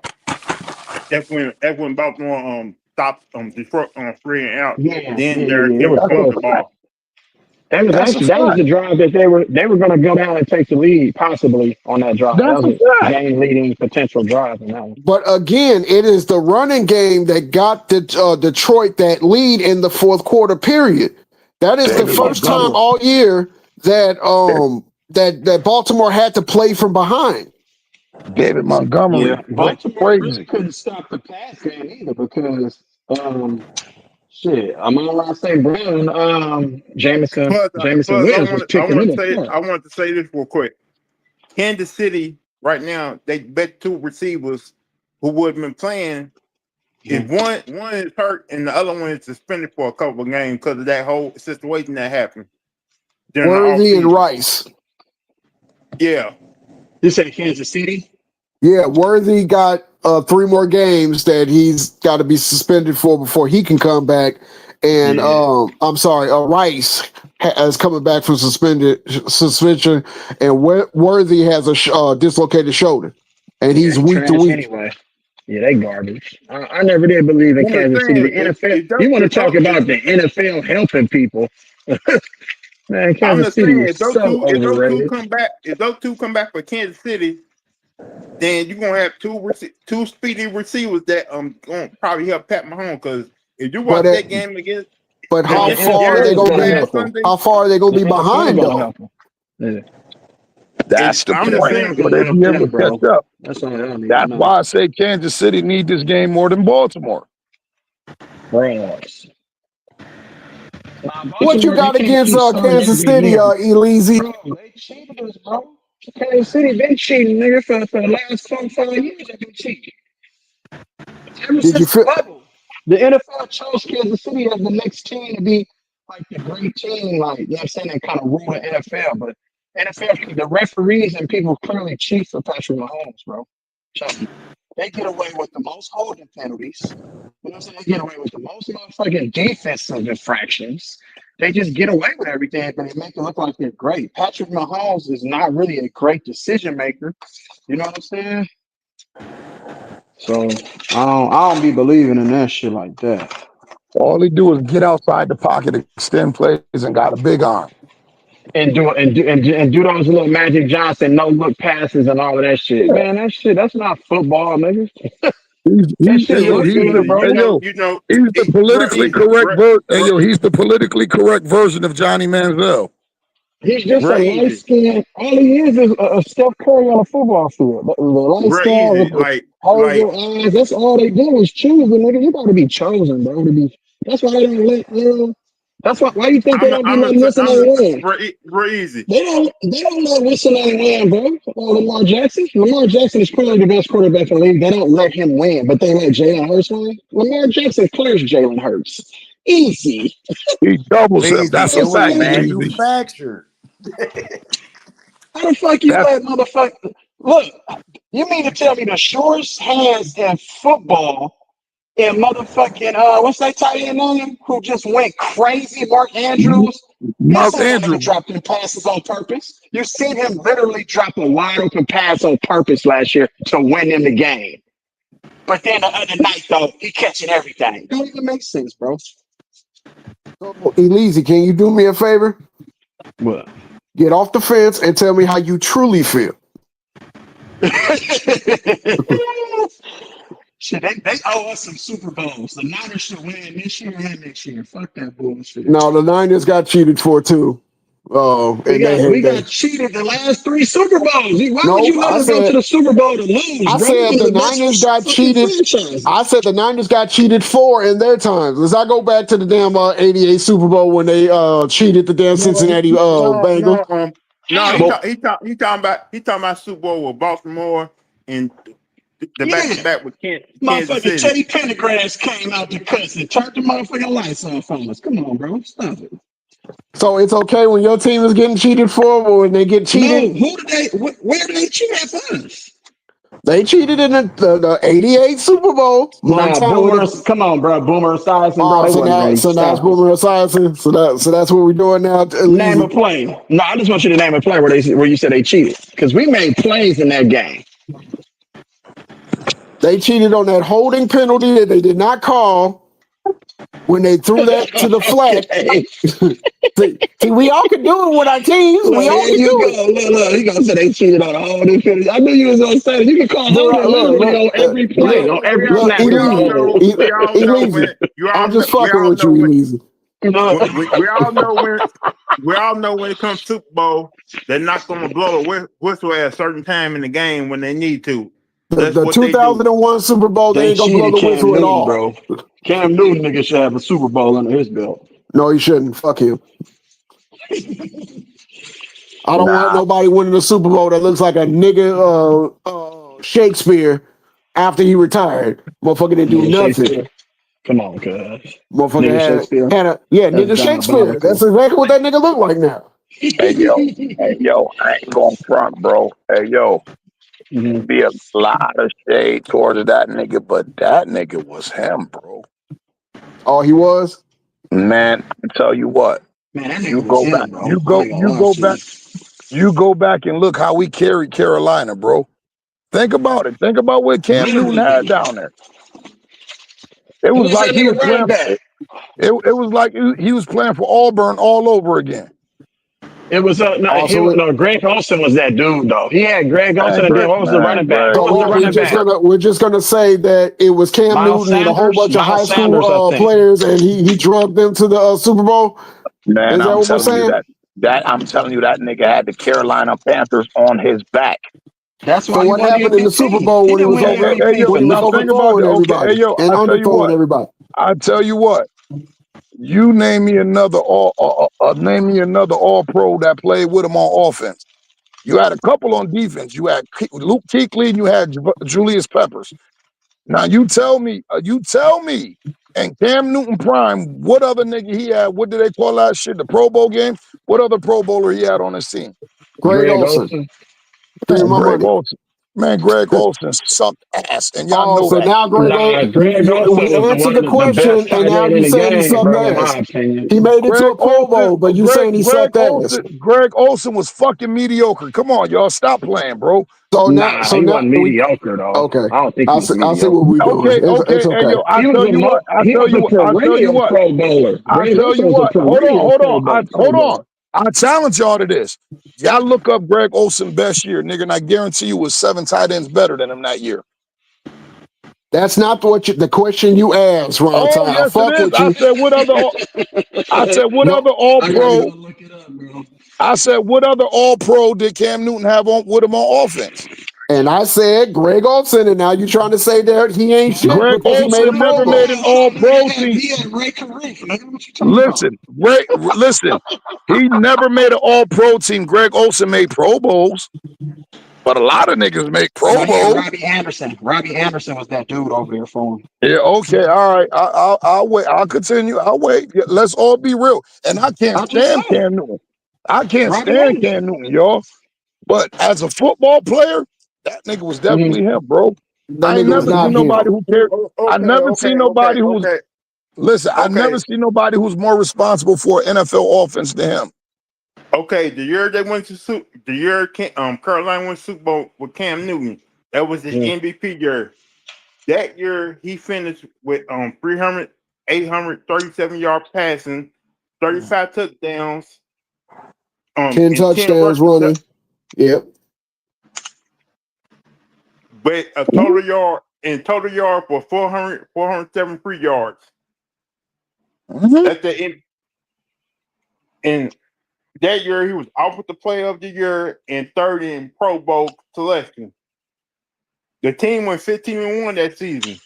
That's when Baltimore stopped Detroit on 3 and out. Then they were fumbled the ball.
That was the drive that they were going to go down and take the lead, possibly on that drive. That was a game-leading potential drive on that one.
But again, it is the running game that got Detroit that lead in the fourth quarter period. That is the first time all year that that Baltimore had to play from behind.
David Montgomery,
Baltimore really couldn't stop the pass game either because I'm on St. Brown. Jameson Williams was picking him apart.
I wanted to say this real quick. Kansas City right now, they bet 2 receivers who would have been playing. If one is hurt and the other one is suspended for a couple of games because of that whole situation that happened.
Worthy and Rice.
Yeah.
You said Kansas City?
Yeah, Worthy got 3 more games that he's got to be suspended for before he can come back. And Rice is coming back from suspension, and Worthy has a dislocated shoulder, and he's week to week.
Anyway. Yeah, they garbage. I never did believe in Kansas City. The NFL. You want to talk about the NFL helping people? Man, Kansas City is so overrated.
If those two come back for Kansas City, then you're gonna have two speedy receivers that gonna probably help Pat Mahomes. Because if you watch that game against,
but how far are they gonna be? How far are they gonna be behind though?
Yeah. That's the point. But they be able to catch up. That's why I say Kansas City need this game more than Baltimore.
What you got against Kansas City, Elise?
They cheated us, bro. Kansas City been cheating, nigga, for the last 5 years. They've been cheating. Ever since the bubble, the NFL chose Kansas City as the next team to be like the great team, like, you know what I'm saying, that kind of rule the NFL. But NFL, the referees and people clearly cheat for Patrick Mahomes, bro. They get away with the most holding penalties. You know what I'm saying? They get away with the most motherfucking defensive infractions. They just get away with everything, but they make it look like they're great. Patrick Mahomes is not really a great decision maker. You know what I'm saying? So I don't be believing in that shit like that.
All he do is get outside the pocket, extend plays, and got a big arm.
And do those little Magic Johnson no look passes and all of that shit. Man, that's not football, nigga.
He's the politically correct version. He's the politically correct version of Johnny Manziel.
He's just a light skin. All he is a Steph Curry on a football field. The light skin, that's all they do is choose the nigga. You got to be chosen, bro. That's why they don't let. That's why you think they don't be letting Winston win?
Easy.
They don't let Winston win, bro. Lamar Jackson. Lamar Jackson is clearly the best quarterback in the league. They don't let him win, but they let Jalen Hurts win. Lamar Jackson clears Jalen Hurts. Easy.
He doubles him. That's a fact, man.
You fractured.
How the fuck you let motherfucker? Look, you mean to tell me the shortest hands in football And motherfucking what's that tight end name who just went crazy? Mark Andrews. You
Mark
seen that nigga
Andrews.
drop them passes on purpose. You seen him literally drop a wide open pass on purpose last year to win them the game. But then the other night though, he catching everything. Don't even make sense, bro.
So, Elise, can you do me a favor?
What?
Get off the fence and tell me how you truly feel.
Shit, they owe us some Super Bowls. The Niners should win this year and next year. Fuck that bullshit.
No, the Niners got cheated for too.
We got cheated the last 3 Super Bowls. Why would you let us go to the Super Bowl to lose,
I
bro?
said the Niners got cheated. I said the Niners got cheated 4 in their times. Let's not go back to the damn 88 Super Bowl when they cheated the damn Cincinnati Bengals.
He talking about Super Bowl with Baltimore and the back with Kansas
Motherfucking
City.
Teddy Pendergrass came out to cuss and turned the motherfucking lights on from us. Come on, bro. Stop it.
So it's okay when your team is getting cheated for, or when they get cheated?
No, where did they cheat at first?
They cheated in the 88 Super Bowl.
Nah, Boomer, come on, bro. Boomer Esiason, bro.
So now it's Boomer Esiason. So that's what we're doing now.
Name a play. No, I just want you to name a play where you said they cheated. Because we made plays in that game.
They cheated on that holding penalty that they did not call when they threw that to the flat. See, we all can do it with our teams. We all can do it.
Look, he gonna say they cheated on the holding penalty. I knew you was gonna say it. You can call holding on every play, on every snap.
I'm just fucking with you, Elise.
We all know when it comes to Super Bowl, they're not going to blow a whistle at a certain time in the game when they need to.
The 2001 Super Bowl, they ain't going to blow the whistle at all.
Bro. Cam Newton nigga should have a Super Bowl under his belt.
No, he shouldn't. Fuck him. I don't want nobody winning a Super Bowl that looks like a nigga Shakespeare after he retired. Motherfucker didn't do nothing.
Come on, cuz.
Motherfucker nigga Shakespeare. That's exactly what that nigga look like now.
Hey yo, I ain't going front, bro. Hey yo, be a lot of shade towards that nigga, but that nigga was him, bro.
Oh, he was?
Man, I tell you what.
Man, that nigga
you go back.
bro.
You go back and look how we carried Carolina, bro. Think about it. Think about what Cam Newton had down there. It was like he was playing. It was like he was playing for Auburn all over again.
It was Greg Olsen was that dude though. He had Greg Olsen and what was the running back?
We're just gonna say that it was Cam Newton and a whole bunch of high school players, and he drugged them to the Super Bowl.
Man, I'm telling you that I'm telling you that nigga had the Carolina Panthers on his back.
That's why.
So what happened in the Super Bowl when he was overthrowing everybody and underthrowing everybody?
I tell you what. You name me another all pro that played with him on offense. You had a couple on defense. You had Luke Kuechly and you had Julius Peppers. Now you tell me, and Cam Newton prime, what other nigga he had? What did they call that shit? The Pro Bowl game? What other Pro Bowler he had on his team?
Greg Olsen.
Man, Greg Olsen sucked ass, and y'all know
so
that.
now Greg Olsen answered the question, and now you saying he sucked ass. He made it to a Pro Bowl, but you saying he sucked ass.
Greg Olsen was fucking mediocre. Come on, y'all, stop playing, bro.
So now he wasn't mediocre though.
Okay,
I don't think
I'll see what we doing.
Okay. Hey, yo, I tell you what.
Pro bowler.
I tell you what. Hold on. I challenge y'all to this. Y'all look up Greg Olsen best year, nigga, and I guarantee you was 7 tight ends better than him that year.
That's not the question you asked, Ron.
Oh, yes,
fuck
it is.
With you.
I said what other all pro? I said what other all pro did Cam Newton have with him on offense?
And I said Greg Olsen, and now you're trying to say that he ain't shit.
Greg Olsen never made an all-pro team. Listen. He never made an all-pro team. Greg Olsen made Pro Bowls, but a lot of niggas make Pro Bowls.
Robbie Anderson was that dude over there for him.
Yeah. Okay. All right. I'll wait. I'll continue. I'll wait. Let's all be real. And I can't stand Cam Newton. I can't stand Cam Newton, y'all. But as a football player, that nigga was definitely him, bro.
That
I ain't
nigga was
never
not
seen
him.
nobody who cared. I
Okay,
never
okay,
seen nobody who was.
okay.
Listen, I never
Okay,
seen nobody who's more responsible for an NFL offense than him.
okay. The year they went to the year Carolina went to Super Bowl with Cam Newton, that was his
Yeah.
MVP year. That year he finished with 300, 837 yard passing, 35 touchdowns,
10
and 10
touchdowns
rushing,
running. Yep.
but a total yard for 473 yards.
Mm-hmm.
That's the end. And that year he was Offensive Player of the Year and third in Pro Bowl selection. The team went 15-1 that season.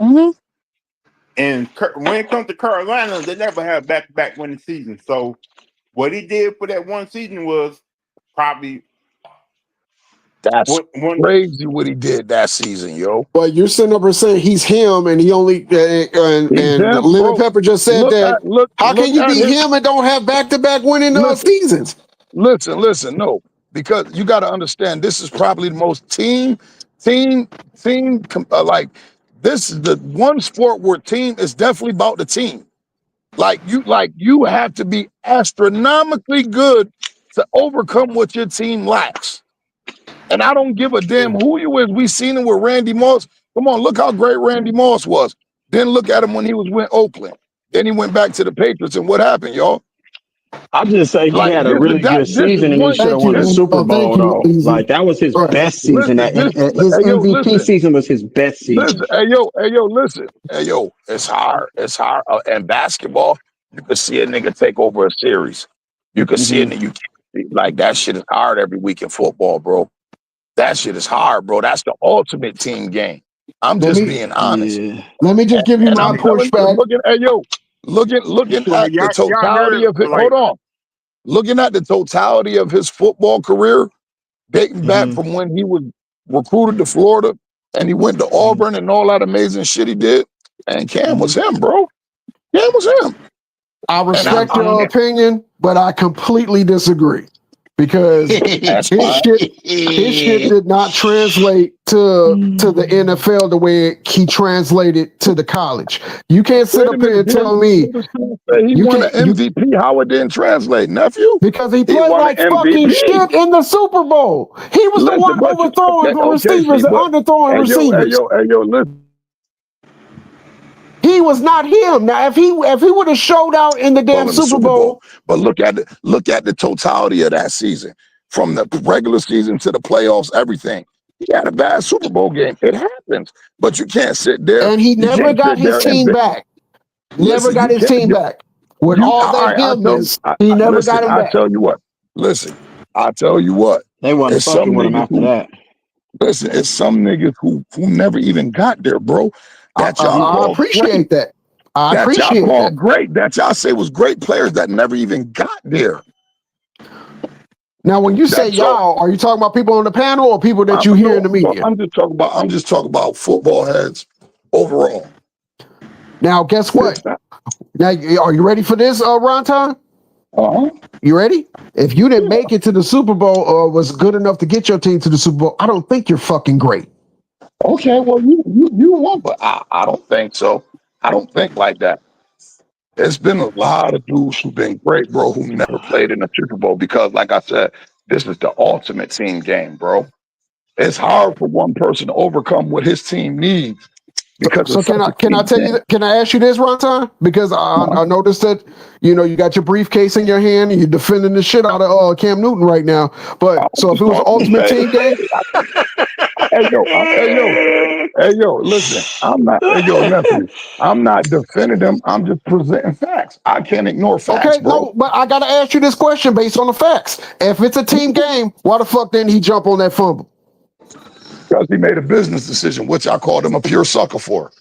Mm-hmm.
And when it comes to Carolina, they never have back-to-back winning seasons. So what he did for that one season was probably
That's
one.
crazy what he did that season, yo.
But you're sitting up and saying he's him, and he only
He's
and
him,
Lemon
bro.
Pepper just said
Look
that.
at look
How
look
can you
at
be
his
him and don't have back-to-back winning
listen.
seasons?
Listen, no, because you got to understand this is probably the most like this is the one sport where team is definitely about the team. Like you have to be astronomically good to overcome what your team lacks. And I don't give a damn who you is. We seen him with Randy Moss. Come on, look how great Randy Moss was. Then look at him when he was with Oakland. Then he went back to the Patriots, and what happened, y'all?
I'll just say he
Like
had a really good
this is
season and he
one.
should have
Thank
won
you,
a
This,
Super
thank
Bowl
you,
though.
Easy.
Like that was his
Right.
best season.
listen, this,
His
hey yo,
MVP
listen.
season was his best season.
Listen, hey yo, listen, hey yo, it's hard, and basketball, you can see a nigga take over a series. You can see it,
Mm-hmm.
and you can't like that shit is hard every week in football, bro. That shit is hard, bro. That's the ultimate team game. I'm
Let
just
me
being honest,
Yeah.
just give you
and
my
I'm telling you,
pushback.
looking
Well,
at the
y'all
totality
heard
of it.
like
Hold on, looking at the totality of his football career, dating back
Mm-hmm.
from when he was recruited to Florida and he went to
Mm-hmm.
Auburn and all that amazing shit he did. And Cam was him, bro. Cam was him.
I
And
respect
I'm
your opinion, but I completely disagree because
that's
his
fine.
shit did not translate to the NFL the way he translated to the college. You can't sit
Wait a
up here
minute,
and
didn't
tell me
say he
you
won
can't
an MVP? How it didn't translate, nephew?
because he
He
played
won
like
an
fucking
MVP.
shit in the Super Bowl. He was the
Listen,
one
but you
overthrowing
okay,
receivers
see,
and
but
underthrowing receivers.
hey yo, listen.
He was not him. Now, if he would have showed out in the damn
In the
Super
Super Bowl.
Bowl,
But look at the totality of that season, from the regular season to the playoffs, everything. He had a bad Super Bowl game. It happens, but you can't sit there.
and he
You
never
can't
got
sit
his
there and
team back. Never
listen.
got
You
his
can't.
team back. With
You
all
all
that
right?
himness, he never got
Listen.
him
I
back.
tell you what. Listen. I tell you what.
They wasn't
It's some
fucking with him
niggas
after
who
that.
listen. It's some niggas who never even got there, bro. That y'all
I
call great.
appreciate that. I
That y'all
appreciate
call
that.
great. That y'all say was great players that never even got there.
Now, when you say
That's so.
y'all, are you talking about people on the panel or people that you hear in the media?
I'm just talking about football heads overall.
Now, guess what? Now, are you ready for this, Ron? You ready? If you didn't make it to the Super Bowl or was good enough to get your team to the Super Bowl, I don't think you're fucking great.
Okay, well you won, but I don't think so. I don't think like that. There's been a lot of dudes who've been great, bro, who never played in a Super Bowl because, like I said, this is the ultimate team game, bro. It's hard for one person to overcome what his team needs because
So
it's such a
can I
team
tell you?
game.
Can I ask you this, Ron? Because I noticed that you got your briefcase in your hand and you're defending the shit out of Cam Newton right now. But so if it was an ultimate team game,
Hey yo, listen, I'm not, hey yo, nephew, I'm not defending them. I'm just presenting facts. I can't ignore facts,
okay,
bro.
no, but I gotta ask you this question based on the facts. If it's a team game, why the fuck didn't he jump on that fumble?
Because he made a business decision, which I called him a pure sucker for.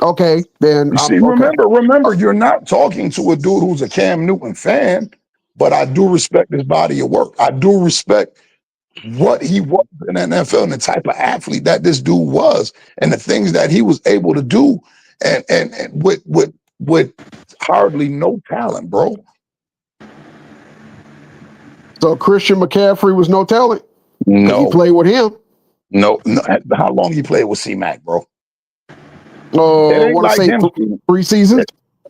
Okay, then
You see,
okay.
remember, you're not talking to a dude who's a Cam Newton fan, but I do respect his body of work. I do respect what he was in the NFL and the type of athlete that this dude was and the things that he was able to do and with hardly no talent, bro.
So Christian McCaffrey was no talent because he
No,
played with him.
No, how long he played with C-Mac, bro? It
I
ain't
want to
like
say
him.
3 seasons.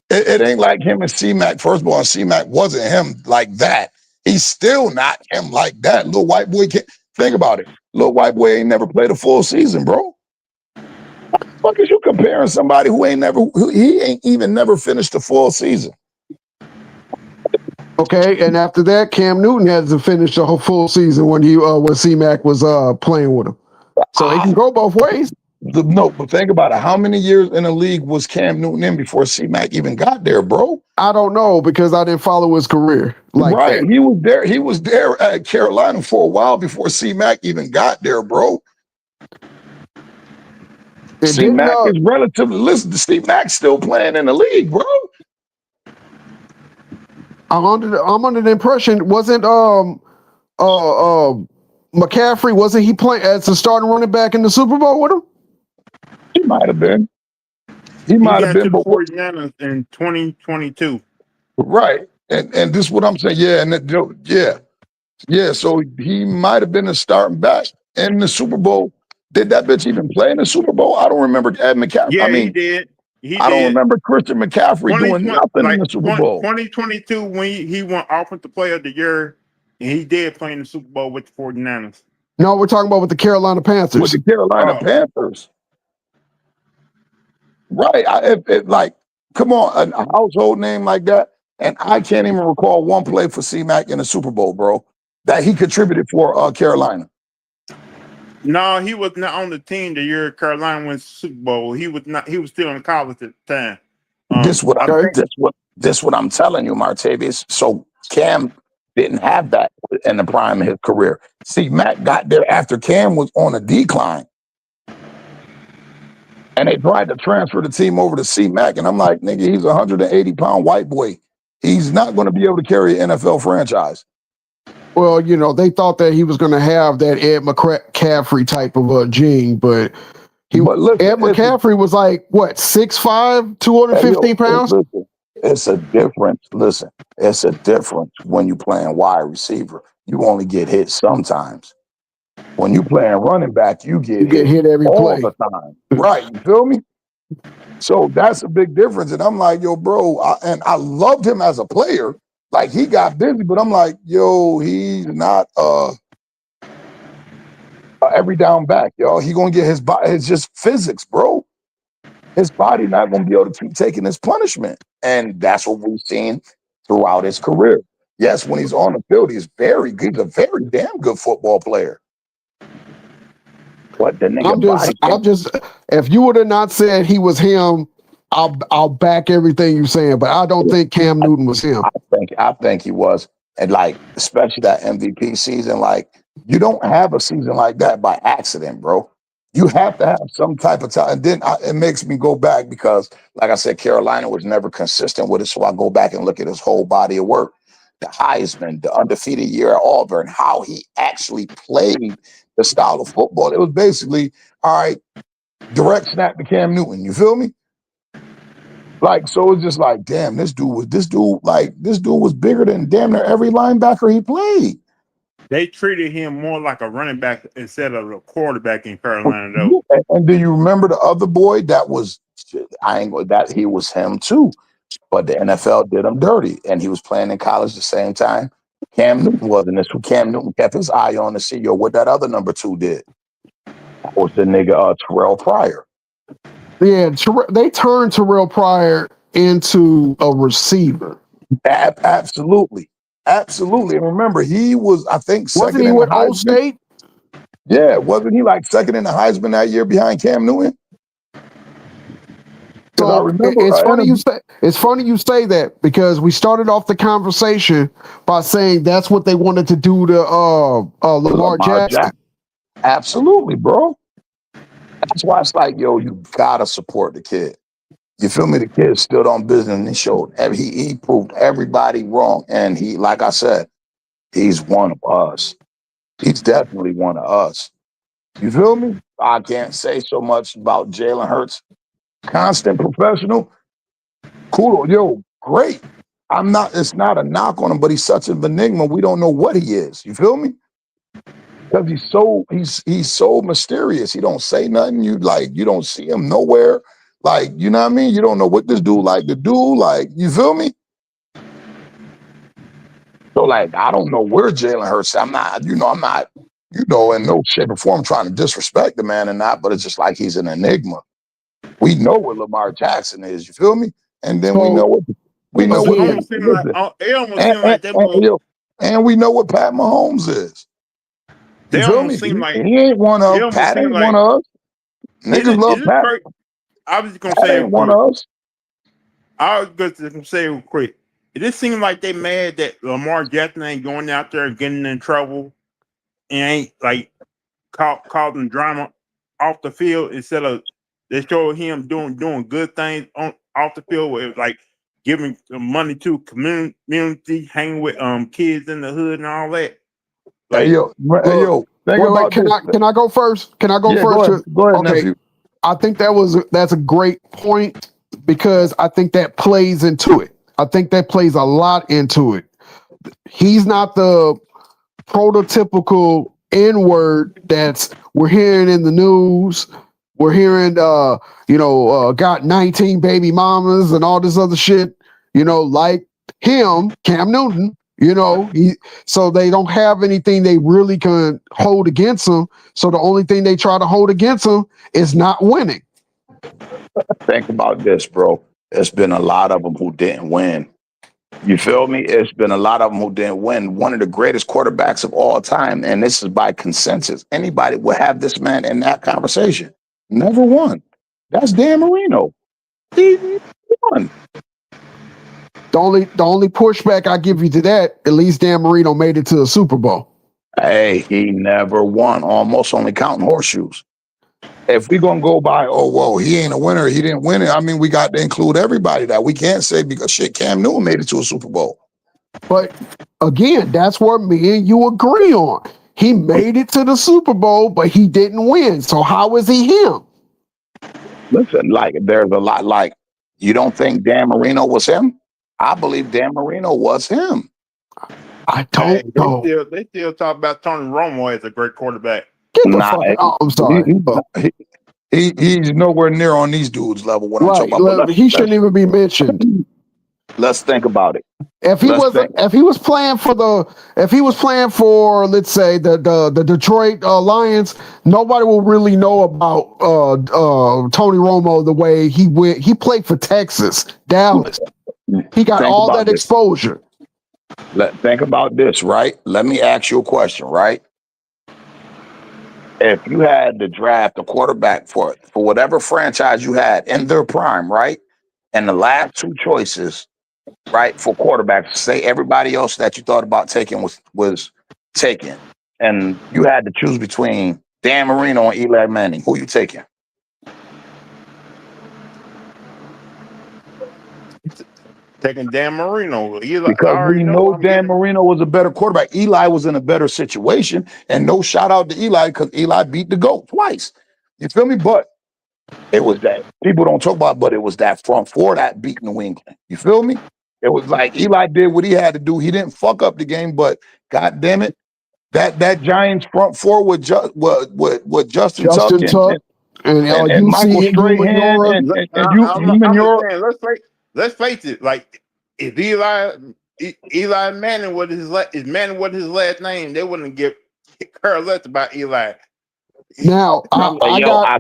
It ain't like him and C-Mac. First of all, C-Mac wasn't him like that. He's still not him like that. Little white boy can't think about it. Little white boy ain't never played a full season, bro. What the fuck is you comparing somebody who he ain't even never finished a full season?
Okay, and after that, Cam Newton has to finish the whole full season when C-Mac was playing with him. So it can go both ways.
No, but think about it. How many years in the league was Cam Newton in before C-Mac even got there, bro?
I don't know because I didn't follow his career like
Right.
that.
He was there. He was there at Carolina for a while before C-Mac even got there, bro.
And
C-Mac is relatively, listen, Steve Mac's still playing in the league, bro.
I'm under the impression wasn't McCaffrey, wasn't he playing as a starting running back in the Super Bowl with him?
He might have been. He
He
might have
got to
been,
the
but
49ers in 2022.
right. And this is what I'm saying. Yeah, yeah. So he might have been a starting back in the Super Bowl. Did that bitch even play in the Super Bowl? I don't remember Ed McCaffrey.
Yeah,
I mean,
he did. He
I don't
did.
remember Christian McCaffrey doing
2020,
nothing in
like
the Super Bowl.
2022, when he won Offensive Player of the Year, and he did play in the Super Bowl with the 49ers.
No, we're talking about with the Carolina Panthers.
With the Carolina Panthers. Right. Like, come on, a household name like that. And I can't even recall one play for C-Mac in the Super Bowl, bro, that he contributed for Carolina.
No, he was not on the team the year Carolina went Super Bowl. He was not. He was still in college at the time.
This what I'm telling you, Martavius. So Cam didn't have that in the prime of his career. C-Mac got there after Cam was on a decline. And they tried to transfer the team over to C-Mac. And I'm like, nigga, he's a 180-pound white boy. He's not going to be able to carry an NFL franchise.
Well, they thought that he was going to have that Ed McCaffrey type of a gene, but Ed McCaffrey was like, what, 6'5", 215 pounds?
Listen, it's a difference. Listen, it's a difference when you playing wide receiver. You only get hit sometimes. When you playing running back, you get hit
every
all
play.
the time. Right, you feel me? So that's a big difference. And I'm like, yo, bro, I loved him as a player. Like, he got busy, but I'm like, yo, he's not every down back, yo. He gonna get his body. It's just physics, bro. His body not gonna be able to keep taking his punishment. And that's what we've seen throughout his career. Yes, when he's on the field, he's a very damn good football player. But the nigga
I'm just if you would have not said he was him, I'll back everything you're saying, but I don't think Cam Newton was him.
I think he was. And like, especially that MVP season, like, you don't have a season like that by accident, bro. You have to have some type of talent. And then it makes me go back because, like I said, Carolina was never consistent with it. So I go back and look at his whole body of work. The Heisman, the undefeated year at Auburn, how he actually played the style of football. It was basically, all right, direct snap to Cam Newton. You feel me? Like, so it's just like, damn, this dude was bigger than damn near every linebacker he played.
They treated him more like a running back instead of a quarterback in Carolina, though.
And do you remember the other boy that was, that he was him too, but the NFL did him dirty, and he was playing in college the same time. Cam Newton wasn't. This who Cam Newton kept his eye on to see, what that other number 2 did. That was the nigga Terrell Pryor.
Yeah, they turned Terrell Pryor into a receiver.
Absolutely. And remember, he was, I think,
wasn't he with Old State?
Yeah, wasn't he like second in the Heisman that year behind Cam Newton?
So I remember it's funny you say that because we started off the conversation by saying that's what they wanted to do to Lamar Jackson.
Absolutely, bro. That's why it's like, yo, you gotta support the kid. You feel me? The kid stood on business and he showed he proved everybody wrong. And he, like I said, he's one of us. He's definitely one of us. You feel me? I can't say so much about Jalen Hurts. Constant professional. Cool. Yo, great. It's not a knock on him, but he's such an enigma. We don't know what he is. You feel me? Because he's so mysterious. He don't say nothing. You don't see him nowhere. Like, you know what I mean? You don't know what this dude like to do. Like, you feel me? So like, I don't know where Jalen Hurts. I'm not, in no shape or form trying to disrespect the man or not, but it's just like he's an enigma. We know what Lamar Jackson is, you feel me? And then we know what
it almost seemed like
and we know what Pat Mahomes is. You feel me? He ain't one of Pat ain't one of us. Niggas love Pat.
I was just gonna say
one of us.
I was gonna say real quick. It just seems like they mad that Lamar Jackson ain't going out there and getting in trouble and ain't like causing drama off the field instead of they show him doing good things off the field with like giving money to community, hanging with kids in the hood and all that. Like,
can I go first? Can I go first?
Go ahead, nephew.
I think that's a great point because I think that plays into it. I think that plays a lot into it. He's not the prototypical N-word we're hearing in the news. We're hearing, got 19 baby mamas and all this other shit, like him, Cam Newton, so they don't have anything they really can hold against him. So the only thing they try to hold against him is not winning.
Think about this, bro. There's been a lot of them who didn't win. You feel me? It's been a lot of them who didn't win. One of the greatest quarterbacks of all time, and this is by consensus. Anybody would have this man in that conversation. Never won. That's Dan Marino. He won.
The only pushback I give you to that, at least Dan Marino made it to the Super Bowl.
Hey, he never won. Almost only counting horseshoes. If we're going to go by, he ain't a winner, he didn't win it, I mean, we got to include everybody that we can't say because Cam Newton made it to a Super Bowl.
But again, that's what me and you agree on. He made it to the Super Bowl, but he didn't win. So how is he him?
Listen, like, there's a lot, like, you don't think Dan Marino was him? I believe Dan Marino was him.
I don't know.
They still talk about Tony Romo as a great quarterback.
Get the fuck out. I'm sorry.
He's nowhere near on these dudes' level. What I'm talking about.
He shouldn't even be mentioned.
Let's think about it.
If he was playing for let's say the Detroit Lions, nobody will really know about Tony Romo the way he went. He played for Texas, Dallas. He got all that exposure.
Think about this, right? Let me ask you a question, right? If you had to draft a quarterback for whatever franchise you had in their prime, right? And the last two choices, right, for quarterbacks, say everybody else that you thought about taking was taken, and you had to choose between Dan Marino and Eli Manning, who you taking?
Taking Dan Marino.
Because we know Dan Marino was a better quarterback. Eli was in a better situation, and no shout out to Eli because Eli beat the GOAT twice. You feel me? But it was that people don't talk about, but it was that front four that beat New England. You feel me? It was like Eli did what he had to do. He didn't fuck up the game, but God damn it, that Giants front four with Justin Tuck and Michael Strahan and
let's face it. Like if Eli Manning was his last name, they wouldn't give care less about Eli.
Now I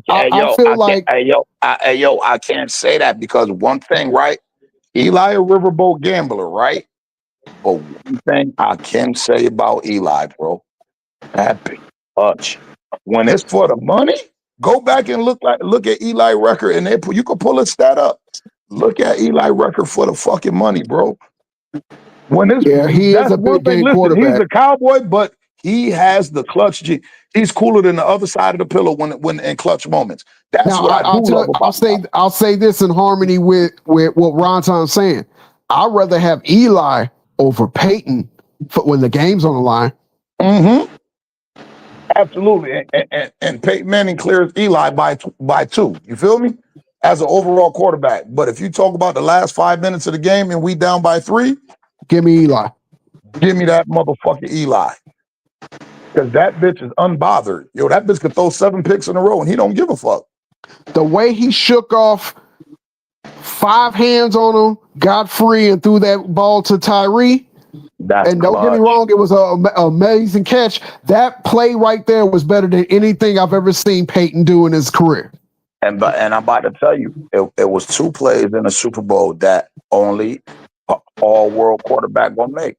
can't say that because one thing, right? Eli a riverboat gambler, right? But one thing I can say about Eli, bro, that big touch. When it's for the money, go back and look at Eli record, and you can pull a stat up. Look at Eli record for the fucking money, bro.
He is a big game quarterback.
He's a cowboy, but he has the clutch. He's cooler than the other side of the pillow when in clutch moments. That's what I do love about.
I'll say this in harmony with what Ron's saying. I'd rather have Eli over Peyton when the game's on the line.
Mm-hmm. Absolutely, and Peyton Manning clears Eli by 2. You feel me? As an overall quarterback. But if you talk about the last 5 minutes of the game and we down by 3,
give me Eli.
Give me that motherfucking Eli. Because that bitch is unbothered. Yo, that bitch could throw 7 picks in a row and he don't give a fuck.
The way he shook off 5 hands on him, got free, and threw that ball to Tyree.
That's
And don't get me wrong, it was an amazing catch. That play right there was better than anything I've ever seen Peyton do in his career.
And I'm about to tell you, it was 2 plays in the Super Bowl that only all-world quarterback gonna make.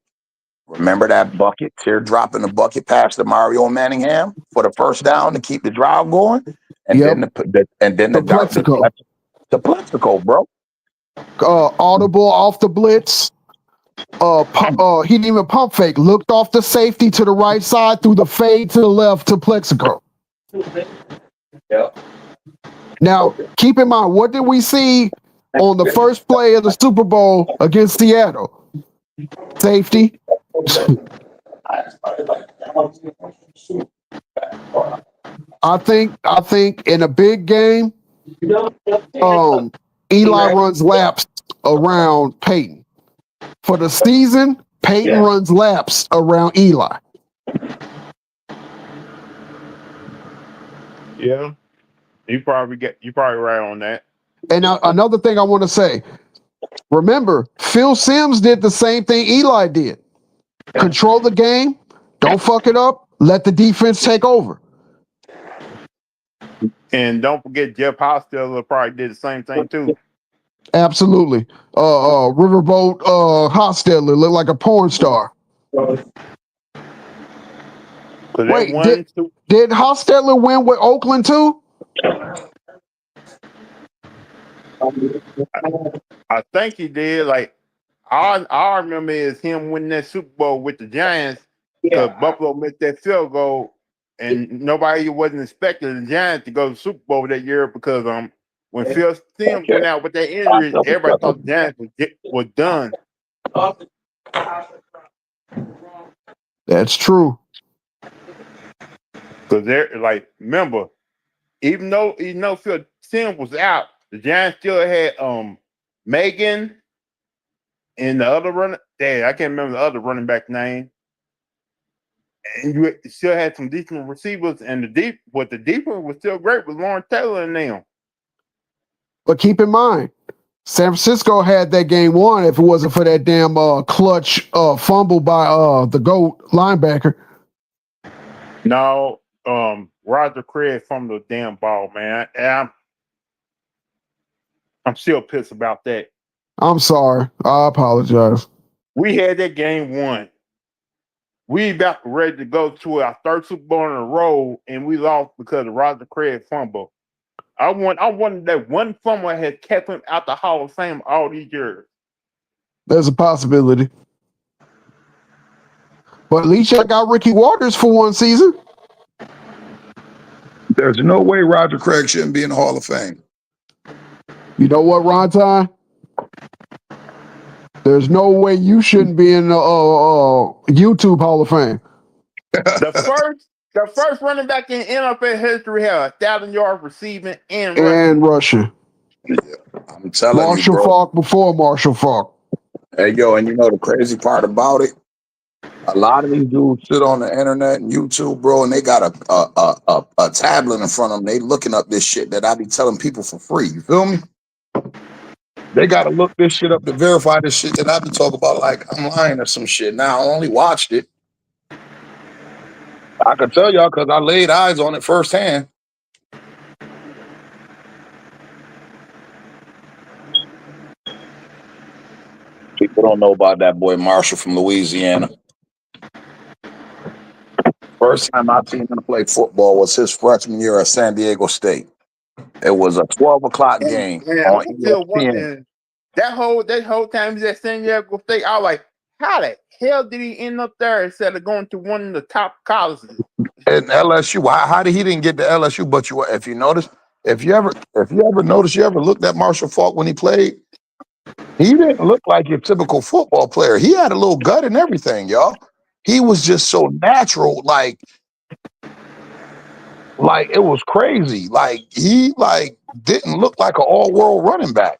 Remember that bucket, teardrop in the bucket pass to Mario Manningham for the first down to keep the drive going, and then the Plexico, bro.
Audible off the blitz. He didn't even pump fake. Looked off the safety to the right side, through the fade to the left to Plexico.
Yeah.
Now, keep in mind, what did we see on the first play of the Super Bowl against Seattle? Safety. I think in a big game, Eli runs laps around Peyton. For the season, Peyton runs laps around Eli.
Yeah, you probably right on that.
And another thing I want to say, remember, Phil Simms did the same thing Eli did. Control the game, don't fuck it up, let the defense take over.
And don't forget, Jeff Hostetler probably did the same thing too.
Absolutely. Riverboat Hostetler looked like a porn star. Wait, did Hostetler win with Oakland too?
I think he did. Like, I remember is him winning that Super Bowl with the Giants because Buffalo missed that field goal, and nobody wasn't expecting the Giants to go to the Super Bowl that year because when Phil Simms went out with that injury, everybody thought the Giants was done.
That's true.
Because they're like, remember, even though Phil Simms was out, the Giants still had Megan and the other runner. Dang, I can't remember the other running back name. And you still had some decent receivers, and the defense was still great with Lawrence Taylor and them.
But keep in mind, San Francisco had that game won if it wasn't for that damn clutch fumble by the GOAT linebacker.
No, Roger Craig fumbled the damn ball, man. I'm still pissed about that.
I'm sorry. I apologize.
We had that game won. We about ready to go to our 3rd Super Bowl in a row, and we lost because of Roger Craig fumble. I wanted that one fumble that had kept him out the Hall of Fame all these years.
There's a possibility. But at least I got Ricky Waters for one season.
There's no way Roger Craig shouldn't be in the Hall of Fame.
You know what, Ron Ty? There's no way you shouldn't be in the YouTube Hall of Fame.
The first running back in NFL history had 1,000 yards receiving
and rushing.
Yeah, I'm telling
Marshall
you, bro.
Faulk before Marshall Faulk.
Hey, yo, and you know the crazy part about it? A lot of these dudes sit on the internet and YouTube, bro, and they got a tablet in front of them. They looking up this shit that I be telling people for free. You feel me? They got to look this shit up to verify this shit that I be talking about like I'm lying or some shit. Now, I only watched it. I can tell y'all because I laid eyes on it firsthand. People don't know about that boy Marshall from Louisiana. First time I seen him play football was his freshman year at San Diego State. It was a 12 o'clock game on ESPN.
That whole time he's at San Diego State, I was like, how the hell did he end up there instead of going to one of the top colleges?
And LSU, how did he didn't get to LSU? But if you notice, if you ever looked at Marshall Faulk when he played, he didn't look like your typical football player. He had a little gut and everything, y'all. He was just so natural, like it was crazy. Like he didn't look like an all-world running back.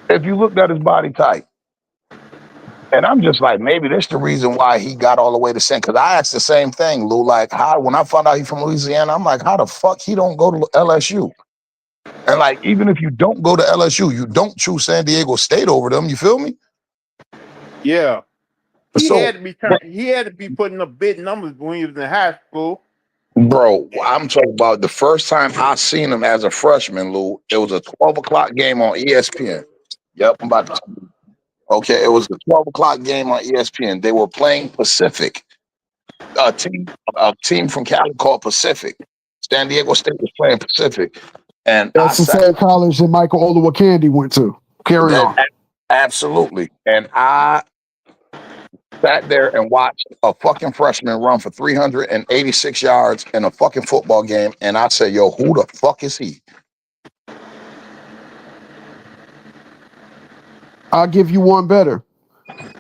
If you looked at his body type. And I'm just like, maybe that's the reason why he got all the way to St. Because I asked the same thing, Lou. Like, how when I found out he's from Louisiana, I'm like, how the fuck he don't go to LSU? And like, even if you don't go to LSU, you don't choose San Diego State over them. You feel me?
Yeah. He
So,
had to be putting up big numbers when he was in high school.
bro, I'm talking about the first time I seen him as a freshman, Lou. It was a 12 o'clock game on ESPN. Yep, I'm about to. Okay, it was the 12 o'clock game on ESPN. They were playing Pacific, a team from Cali called Pacific. San Diego State was playing Pacific, and I
That's the
sat
same college that Michael Olowokandi went to. Carry
that
on.
absolutely, and I sat there and watched a fucking freshman run for 386 yards in a fucking football game, and I said, "Yo, who the fuck is he?"
I'll give you one better.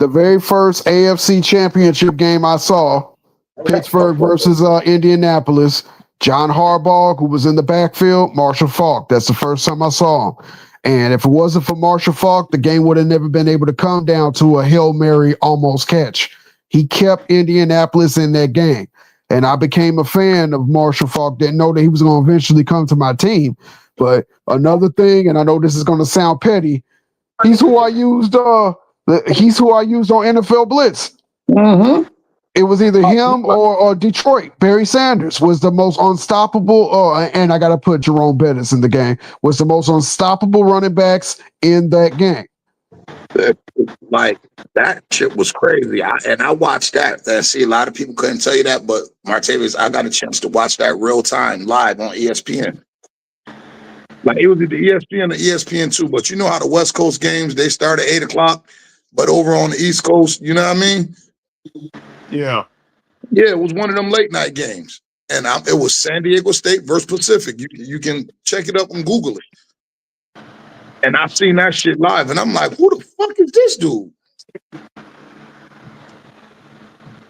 The very first AFC championship game I saw, Pittsburgh versus Indianapolis, John Harbaugh, who was in the backfield, Marshall Faulk. That's the first time I saw him. And if it wasn't for Marshall Faulk, the game would have never been able to come down to a Hail Mary almost catch. He kept Indianapolis in that game. And I became a fan of Marshall Faulk. Didn't know that he was going to eventually come to my team. But another thing, and I know this is going to sound petty, he's who I used. He's who I used on NFL Blitz.
Mm-hmm.
It was either him or Detroit. Barry Sanders was the most unstoppable. And I got to put Jerome Bettis in the game. Was the most unstoppable running backs in that game.
Like that shit was crazy. I watched that. See, a lot of people couldn't tell you that, but Martavis, I got a chance to watch that real time live on ESPN. Like it was either ESPN or ESPN2, but you know how the West Coast games they start at 8 o'clock, but over on the East Coast, you know what I mean?
Yeah.
Yeah, it was one of them late night games, and it was San Diego State versus Pacific. You can check it up and Google it. And I've seen that shit live, and I'm like, who the fuck is this dude?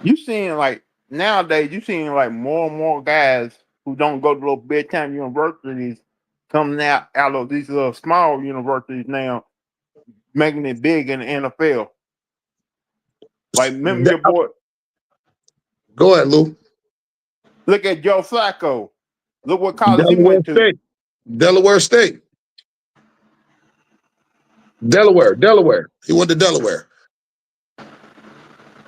You seeing like nowadays, you seeing like more and more guys who don't go to little big time universities coming out of these little small universities now, making it big in the NFL. Like remember your boy.
Go ahead, Lou.
Look at Joe Flacco. Look what college he
Delaware
went to.
State. Delaware State. Delaware. He went to Delaware.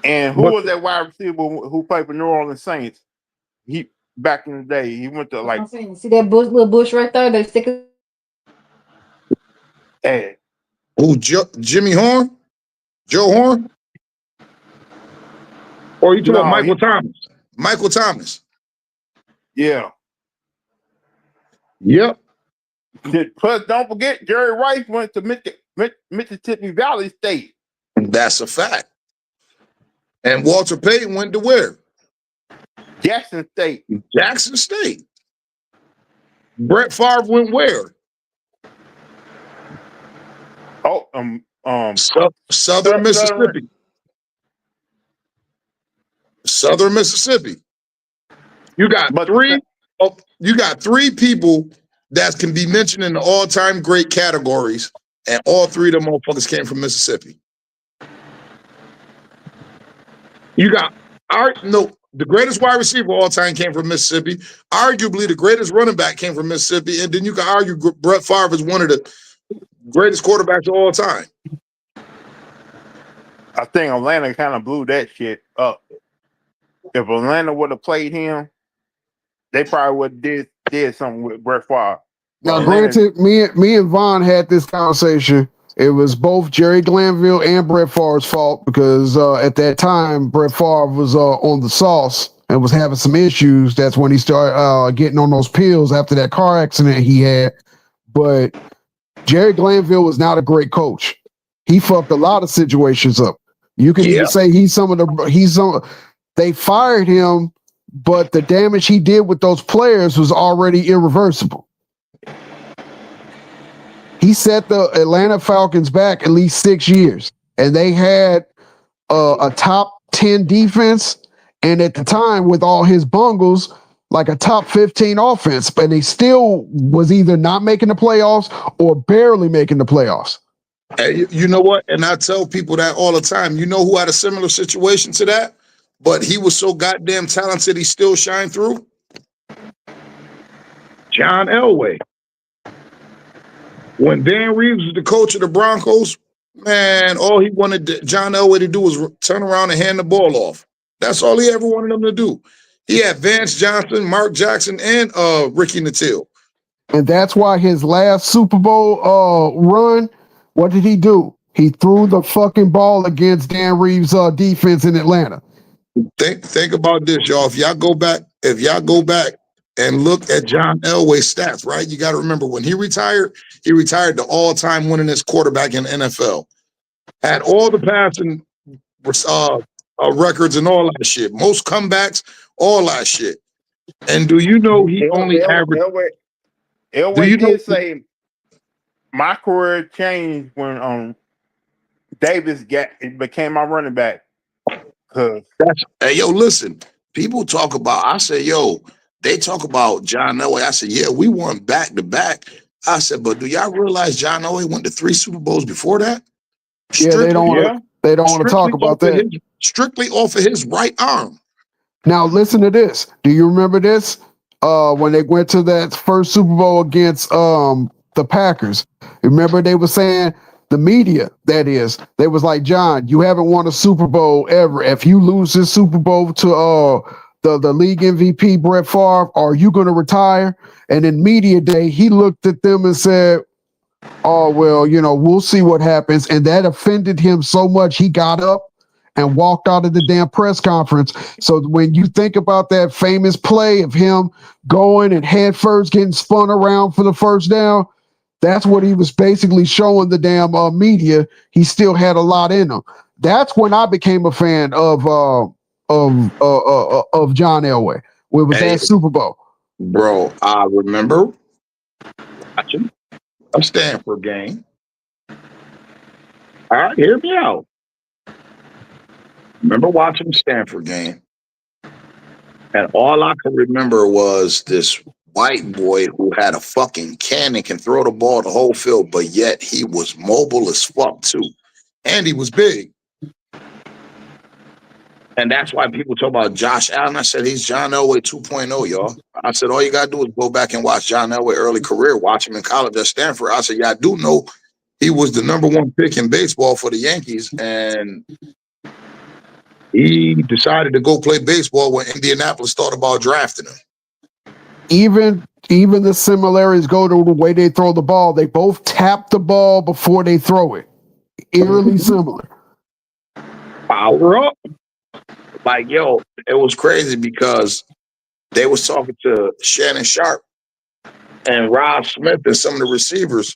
And who was that wide receiver who played for New Orleans Saints? He back in the day, he went to like.
See that little bush right there? They stick it.
Hey.
Who? Jimmy Horn? Joe Horn? Or you talking about Michael Thomas? Michael Thomas.
Yeah.
Yep.
Plus, don't forget, Jerry Rice went to Mississippi Valley State.
That's a fact. And Walter Payton went to where?
Jackson State.
Jackson State. Brett Favre went where?
Oh,
Southern Mississippi. Southern Mississippi. You got three people that can be mentioned in the all-time great categories, and all three of them motherfuckers came from Mississippi. You got the greatest wide receiver of all time came from Mississippi. Arguably, the greatest running back came from Mississippi, and then you can argue Brett Favre is one of the greatest quarterbacks of all time.
I think Atlanta kind of blew that shit up. If Atlanta would have played him, they probably would have did something with Brett Favre.
Now, granted, me and Vaughn had this conversation. It was both Jerry Glanville and Brett Favre's fault because at that time, Brett Favre was on the sauce and was having some issues. That's when he started getting on those pills after that car accident he had. But Jerry Glanville was not a great coach. He fucked a lot of situations up. You can even say they fired him, but the damage he did with those players was already irreversible. He set the Atlanta Falcons back at least 6 years, and they had a top 10 defense, and at the time, with all his bungles, like a top 15 offense, but they still was either not making the playoffs or barely making the playoffs.
Hey, you know what? And I tell people that all the time. You know who had a similar situation to that? But he was so goddamn talented, he still shined through? John Elway. When Dan Reeves was the coach of the Broncos, man, all he wanted John Elway to do was turn around and hand the ball off. That's all he ever wanted him to do. He had Vance Johnson, Mark Jackson, and Ricky Nattil.
And that's why his last Super Bowl run, what did he do? He threw the fucking ball against Dan Reeves' defense in Atlanta.
Think about this, y'all. If y'all go back and look at John Elway's stats, right? You got to remember when he retired the all-time winningest quarterback in the NFL. Had all the passing records and all that shit. Most comebacks, all that shit. And do you know he only averaged?
Elway did say my career changed when Davis became my running back.
Hey, yo, listen. People talk about. I said, yo, they talk about John Elway. I said, yeah, we won back to back. I said, but do y'all realize John Elway went to 3 Super Bowls before that?
They don't want to talk about that.
Strictly off of his right arm.
Now listen to this. Do you remember this? When they went to that first Super Bowl against the Packers. Remember they were saying, the media, that is, they was like, John, you haven't won a Super Bowl ever. If you lose this Super Bowl to the league MVP Brett Favre, are you going to retire? And in media day, he looked at them and said, oh, well, we'll see what happens. And that offended him so much, he got up and walked out of the damn press conference. So when you think about that famous play of him going and head first getting spun around for the first down, that's what he was basically showing the damn media. He still had a lot in him. That's when I became a fan of John Elway. When it was that Super Bowl.
Bro, I remember watching a Stanford game. All right, hear me out. Remember watching the Stanford game, and all I could remember was this white boy who had a fucking cannon, can throw the ball the whole field, but yet he was mobile as fuck too, and he was big. And that's why people talk about Josh Allen. I said he's John Elway 2.0, y'all. I said all you gotta do is go back and watch John Elway early career, watch him in college at Stanford. I said, yeah, I do know he was the #1 pick in baseball for the Yankees, and he decided to go play baseball when Indianapolis thought about drafting him.
Even the similarities go to the way they throw the ball. They both tap the ball before they throw it. Eerily similar.
Power up. Like, yo, it was crazy because they was talking to Shannon Sharp and Rob Smith and some of the receivers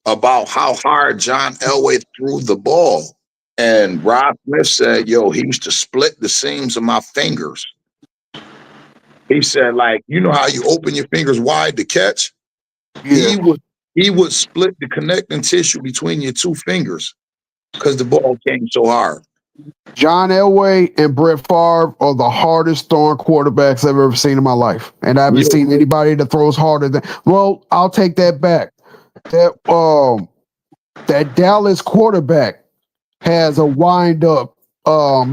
about how hard John Elway threw the ball. And Rob Smith said, yo, he used to split the seams of my fingers. He said, like, you know how you open your fingers wide to catch? Yeah. He would split the connecting tissue between your two fingers because the ball came so hard.
John Elway and Brett Favre are the hardest throwing quarterbacks I've ever seen in my life. And I haven't seen anybody that throws harder than, well, I'll take that back. That Dallas quarterback has a wind up.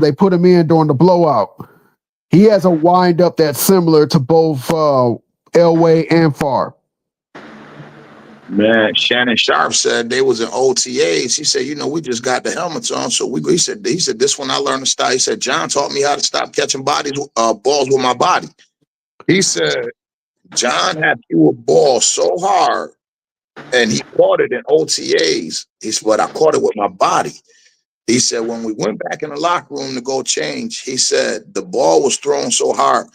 They put him in during the blowout. He has a wind up that's similar to both Elway and Favre.
Man, Shannon Sharp said they was in OTAs. He said, we just got the helmets on. So he said, this one I learned to stop. He said, John taught me how to stop catching balls with my body. He said, John had threw a ball so hard and he caught it in OTAs. He said, but I caught it with my body. He said, when we went back in the locker room to go change, he said, the ball was thrown so hard.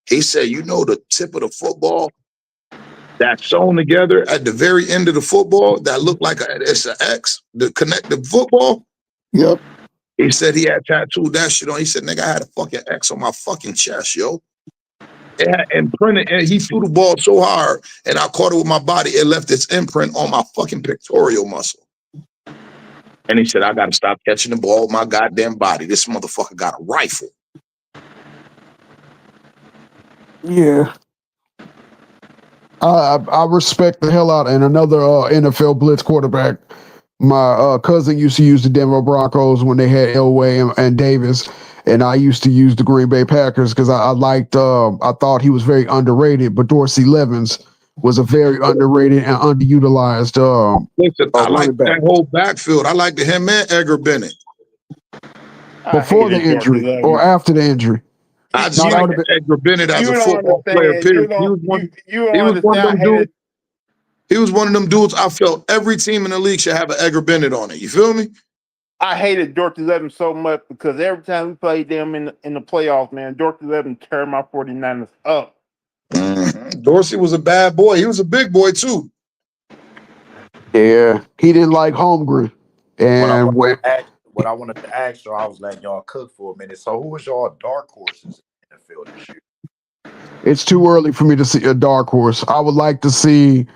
He said, the tip of the football that's sewn together at the very end of the football that looked like it's an X, the connective football.
Yep.
He said he had tattooed that shit on. He said, nigga, I had a fucking X on my fucking chest, yo. And printed, and he threw the ball so hard, and I caught it with my body. It left its imprint on my fucking pectoral muscle. And he said, I got to stop catching the ball with my goddamn body. This motherfucker got a rifle.
Yeah. I respect the hell out of another NFL blitz quarterback. My cousin used to use the Denver Broncos when they had Elway and Davis, and I used to use the Green Bay Packers because I liked. I thought he was very underrated, but Dorsey Levens was a very underrated and underutilized
Listen, I like
running back
that whole backfield. I like him and Edgar Bennett.
before the injury or after the injury.
I just
No, that
like
would have been.
Edgar Bennett as
You
a
don't
football player.
understand.
Period. He was one of them dudes. He was one of them dudes. I felt every team in the league should have an Edgar Bennett on it. You feel me?
I hated Dorsey Levens so much because every time we played them in the playoffs, man, Dorsey Levens turned my 49ers up.
Mm-hmm. Dorsey was a bad boy. He was a big boy too.
Yeah, he didn't like Holmgren, and
What I wanted to ask y'all, I was letting y'all cook for a minute. So, who was y'all dark horses in the field this year?
it's too early for me to see a dark horse. I would like to see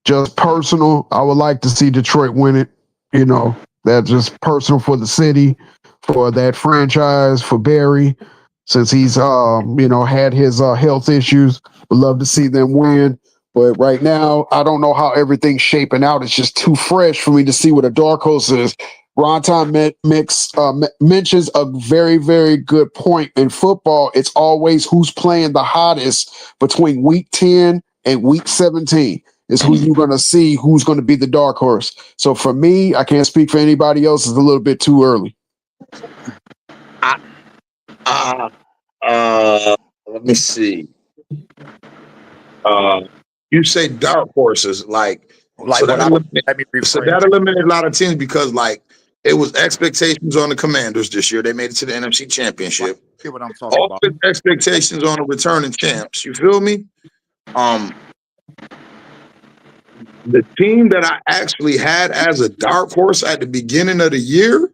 just personal. I would like to see Detroit win it. You know, that's just personal for the city, for that franchise, for Barry, since he's had his health issues. Would love to see them win. But right now, I don't know how everything's shaping out. It's just too fresh for me to see what a dark horse is. Ronton mentions a very, very good point. In football, it's always who's playing the hottest between week 10 and week 17 is who you're going to see who's going to be the dark horse. So for me, I can't speak for anybody else. It's a little bit too early.
Let me see. You say dark horses, so that eliminated a lot of teams because it was expectations on the Commanders this year. They made it to the NFC Championship.
See what I'm talking about?
Expectations on the returning champs. You feel me? The team that I actually had as a dark horse at the beginning of the year,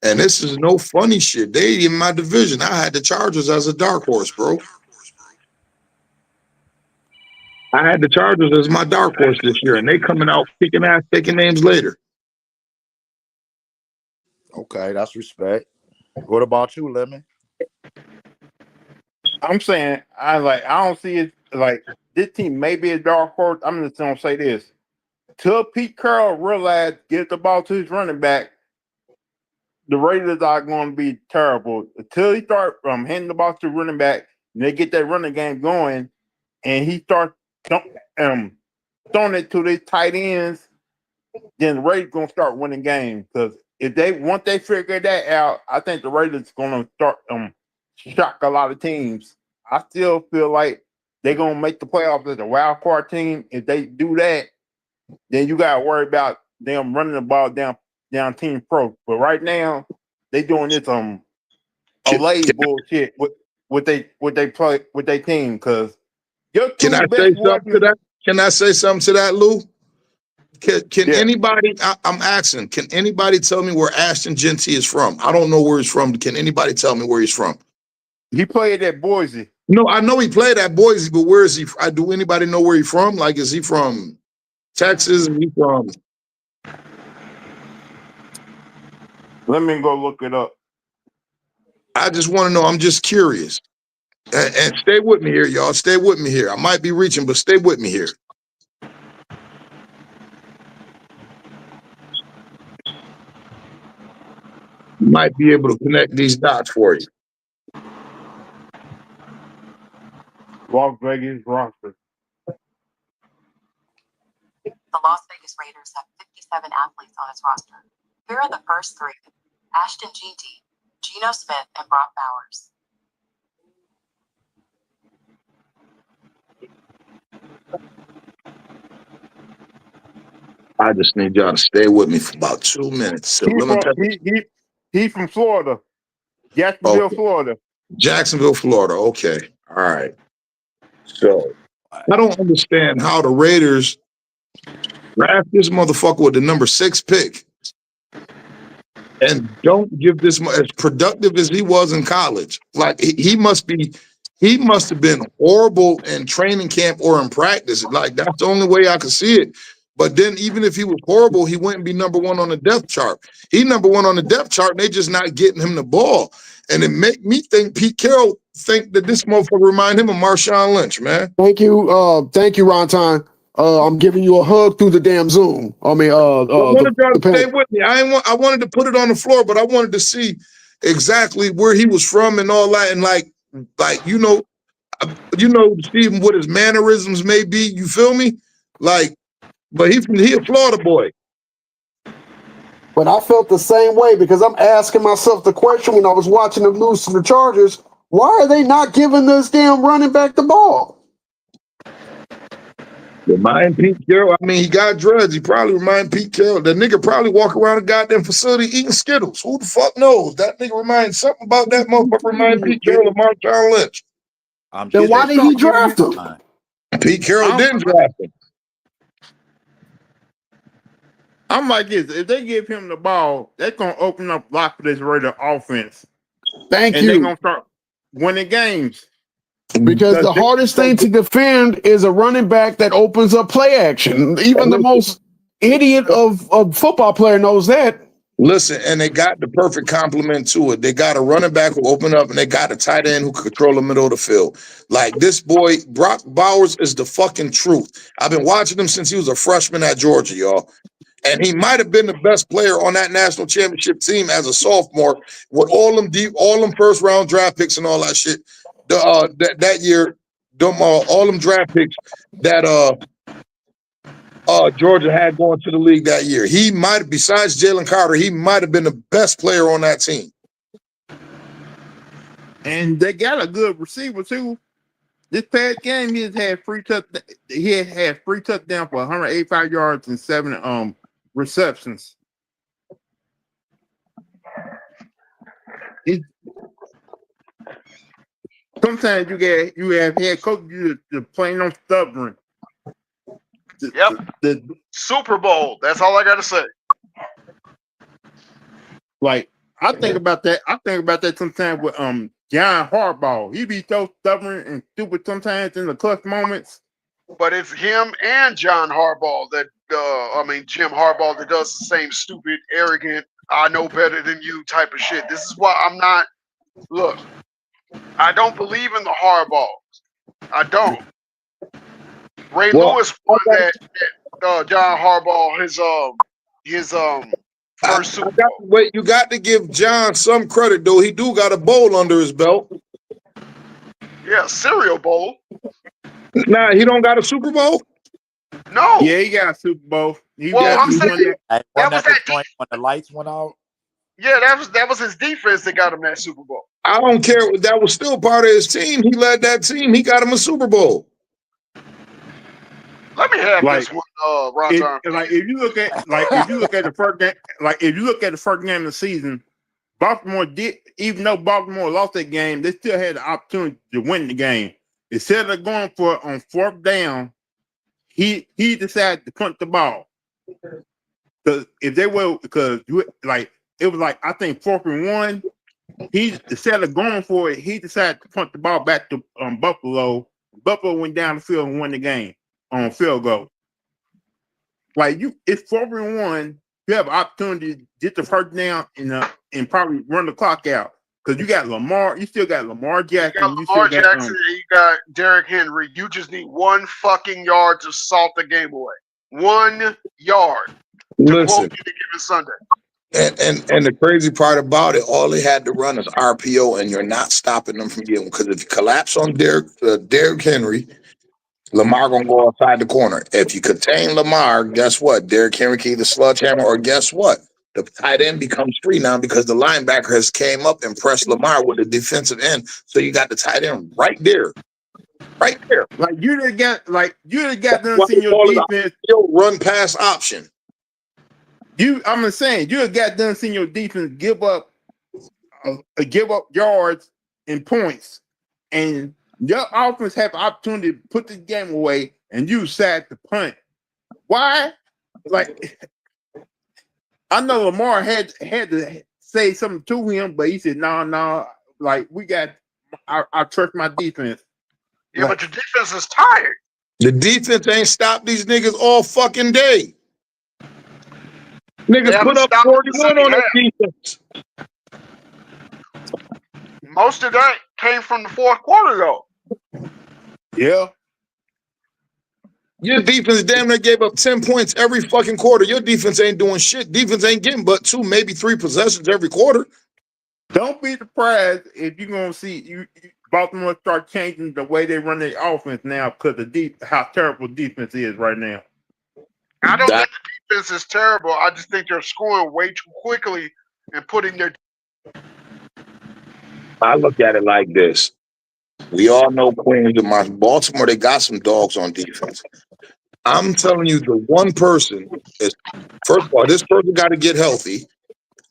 and this is no funny shit, they in my division. I had the Chargers as a dark horse, bro. I had the Chargers as my dark horse this year, and they coming out kicking ass, taking names later.
Okay, that's respect. What about you, Lemon?
I'm saying I don't see it like this team may be a dark horse. I'm just gonna say this. Till Pete Carroll realized get the ball to his running back, the Raiders are going to be terrible. Until he start handing the ball to the running back, and they get that running game going, and he starts throwing it to their tight ends, then the Raiders gonna start winning games. Because once they figure that out, I think the Raiders gonna start shock a lot of teams. I still feel like they're gonna make the playoffs as a wild card team. If they do that, then you gotta worry about them running the ball down team pro. But right now, they doing this Olay bullshit with they play with their team because
Can I say something to that? Can I say something to that, Lou? Can anybody? I'm asking. Can anybody tell me where Ashton Genty is from? I don't know where he's from. Can anybody tell me where he's from?
He played at Boise.
No, I know he played at Boise, but where is he? Do anybody know where he's from? Like, is he from Texas? Is he from?
Let me go look it up.
I just want to know. I'm just curious. And stay with me here, y'all. Stay with me here. I might be reaching, but stay with me here. Might be able to connect these dots for you.
Las Vegas roster.
The Las Vegas Raiders have 57 athletes on its roster. Here are the first three: Ashton Genty, Geno Smith, and Brock Bowers.
I just need y'all to stay with me for about 2 minutes.
He's from Florida. Jacksonville, Florida.
Jacksonville, Florida. Okay. All right. So I don't understand how the Raiders draft this motherfucker with the number 6 pick and don't give this as productive as he was in college. Like he must have been horrible in training camp or in practice. Like that's the only way I could see it. But then even if he was horrible, he wouldn't be number 1 on the depth chart. He's number 1 on the depth chart, and they just not getting him the ball. And it make me think Pete Carroll think that this motherfucker remind him of Marshawn Lynch, man.
Thank you, Ronton. I'm giving you a hug through the damn Zoom. I mean,
I wanted y'all
the
to stay
pen.
with me. I wanted to put it on the floor, but I wanted to see exactly where he was from and all that, and like see what his mannerisms may be. You feel me? Like, but he a Florida boy.
But I felt the same way because I'm asking myself the question when I was watching them lose to the Chargers. Why are they not giving this damn running back the ball?
Remind Pete Carroll. I mean, he got dreads. He probably remind Pete Carroll. That nigga probably walk around a goddamn facility eating Skittles. Who the fuck knows? That nigga reminds something about that motherfucker. Remind Pete Carroll of Marshawn Lynch.
Then why did he draft him?
Pete Carroll didn't draft him.
I'm like this. If they give him the ball, that's gonna open up a lot for this Raider offense.
Thank
and
you.
they're gonna start winning games.
Because the hardest thing to defend is a running back that opens up play action. Even the most idiot of football player knows that.
Listen, and they got the perfect complement to it. They got a running back who open up, and they got a tight end who can control the middle of the field. Like this boy, Brock Bowers is the fucking truth. I've been watching him since he was a freshman at Georgia, y'all. And he might have been the best player on that national championship team as a sophomore with all them first round draft picks and all that shit. That year, all them draft picks that Georgia had going to the league that year. He might, besides Jalen Carter, he might have been the best player on that team.
And they got a good receiver too. This past game, he had free touchdown. He had free touchdown for 185 yards and 7 receptions. Sometimes you have head coach you playing on stubborn.
Yep. Super Bowl. That's all I gotta say.
Like I think about that. I think about that sometimes with John Harbaugh. He be so stubborn and stupid sometimes in the clutch moments.
But it's him and John Harbaugh that Jim Harbaugh that does the same stupid, arrogant, I know better than you type of shit. This is why I'm not I don't believe in the Harbaughs. I don't. Ray Lewis won that John Harbaugh his first Super Bowl.
Wait, you got to give John some credit though. He do got a bowl under his belt.
Yeah, cereal bowl.
Nah, he don't got a Super Bowl.
No.
Yeah, he got a Super Bowl.
I'm saying
that was that point when the lights went out.
Yeah, that was his defense that got him that Super Bowl.
I don't care. That was still part of his team. He led that team. He got him a Super Bowl.
Let me have this one, Ron.
If you look at the first game, if you look at the first game of the season, Baltimore did, even though Baltimore lost that game, they still had the opportunity to win the game. Instead of going for it on fourth down, he decided to punt the ball. Because if they were, it was like I think 4th and 1. He instead of going for it, he decided to punt the ball back to Buffalo. Buffalo went down the field and won the game on field goal. It's 4th and 1. You have an opportunity to get the first down and probably run the clock out because you got Lamar. You still got Lamar Jackson.
You got Derrick Henry. You just need 1 fucking yard to salt the game away. 1 yard.
Listen,
to given Sunday.
And the crazy part about it, all they had to run is RPO, and you're not stopping them from getting. Because if you collapse on Derrick Henry, Lamar gonna go outside the corner. If you contain Lamar, guess what? Derrick Henry can either sledgehammer, or guess what? The tight end becomes free now because the linebacker has came up and pressed Lamar with the defensive end. So you got the tight end right there.
You done got them seeing your defense
run pass option.
I'm saying you got done seeing your defense give up yards and points, and your offense have an opportunity to put the game away, and you decide to punt. Why? I know Lamar had to say something to him, but he said, "No, we got. I trust my defense."
Yeah, but your defense is tired.
The defense ain't stopped these niggas all fucking day. Niggas put up 41 on their defense.
Most of that came from the fourth quarter, though.
Yeah.
Your defense damn near gave up 10 points every fucking quarter. Your defense ain't doing shit. Defense ain't getting but 2, maybe 3 possessions every quarter.
Don't be surprised if you're gonna see Baltimore start changing the way they run their offense now because of how terrible defense is right now.
I don't think the defense is terrible. I just think they're scoring way too quickly and putting their.
I look at it like this. We all know Queens and Baltimore, they got some dogs on defense. I'm telling you, the one person is, first of all, this person got to get healthy.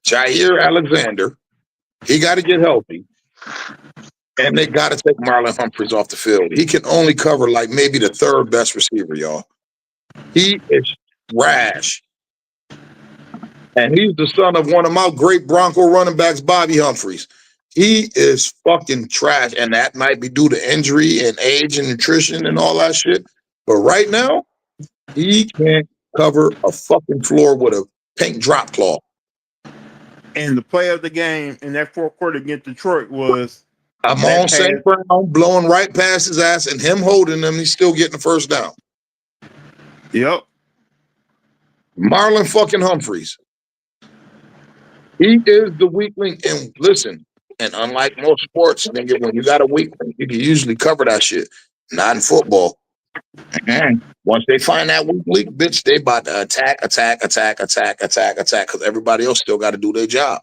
Jair Alexander, he got to get healthy. And they got to take Marlon Humphreys off the field. He can only cover like maybe the third best receiver, y'all. He is trash. And he's the son of one of my great Bronco running backs, Bobby Humphreys. He is fucking trash. And that might be due to injury and age and nutrition and all that shit. But right now, he can't cover a fucking floor with a pink drop cloth.
And the play of the game in that fourth quarter against Detroit was
Amon St. Brown blowing right past his ass and him holding him. He's still getting the first down.
Yep.
Marlon fucking Humphreys. He is the weakling. And listen, and unlike most sports, nigga, when you got a weakling, you can usually cover that shit. Not in football. Once they find that weak link, bitch, they about to attack, because everybody else still got to do their job.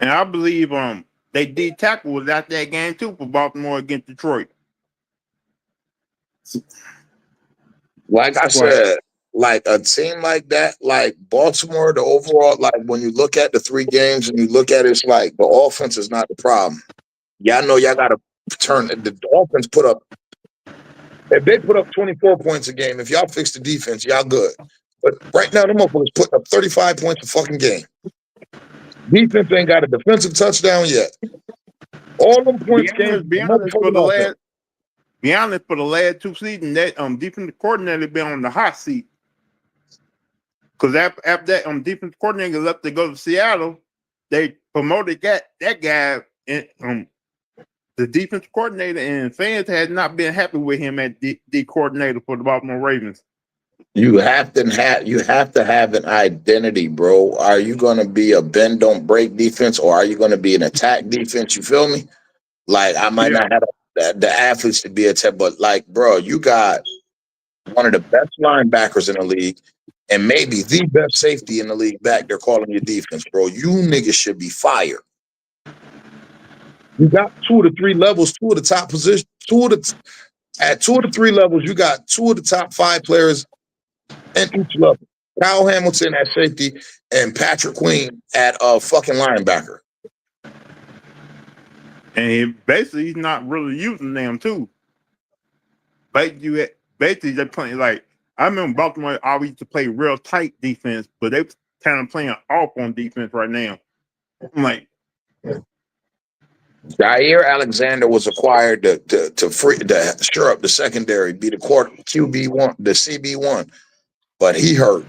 And I believe they did tackle was out that game too for Baltimore against Detroit.
Like I said, like a team like that, like Baltimore, the overall, like when you look at the 3 games and you look at it, it's like the offense is not the problem. Y'all know y'all got to turn the offense put up. If they put up 24 points a game, if y'all fix the defense, y'all good. But right now, them motherfuckers putting up 35 points a fucking game. Defense ain't got a defensive touchdown yet. All them points came from
for the last 2 seasons, that defensive coordinator been on the hot seat. Because after that defensive coordinator left to go to Seattle, they promoted that guy, and the defensive coordinator, and fans had not been happy with him at the coordinator for the Baltimore Ravens.
You have to have an identity, bro. Are you going to be a bend don't break defense, or are you going to be an attack defense? You feel me? Like I might not have the athletes to be a tech, but like, bro, you got one of the best linebackers in the league, and maybe the best safety in the league back there calling your defense, bro. You niggas should be fired. You got 2 to 3 levels, 2 of the top positions, at 2 to 3 levels, you got 2 of the top 5 players at each level. Kyle Hamilton at safety and Patrick Queen at fucking linebacker.
And he's not really using them too. Basically they're playing like, I remember Baltimore always used to play real tight defense, but they kind of playing off on defense right now. I'm like,
Jair Alexander was acquired to shore up the secondary, be the QB1, the CB1, but he hurt.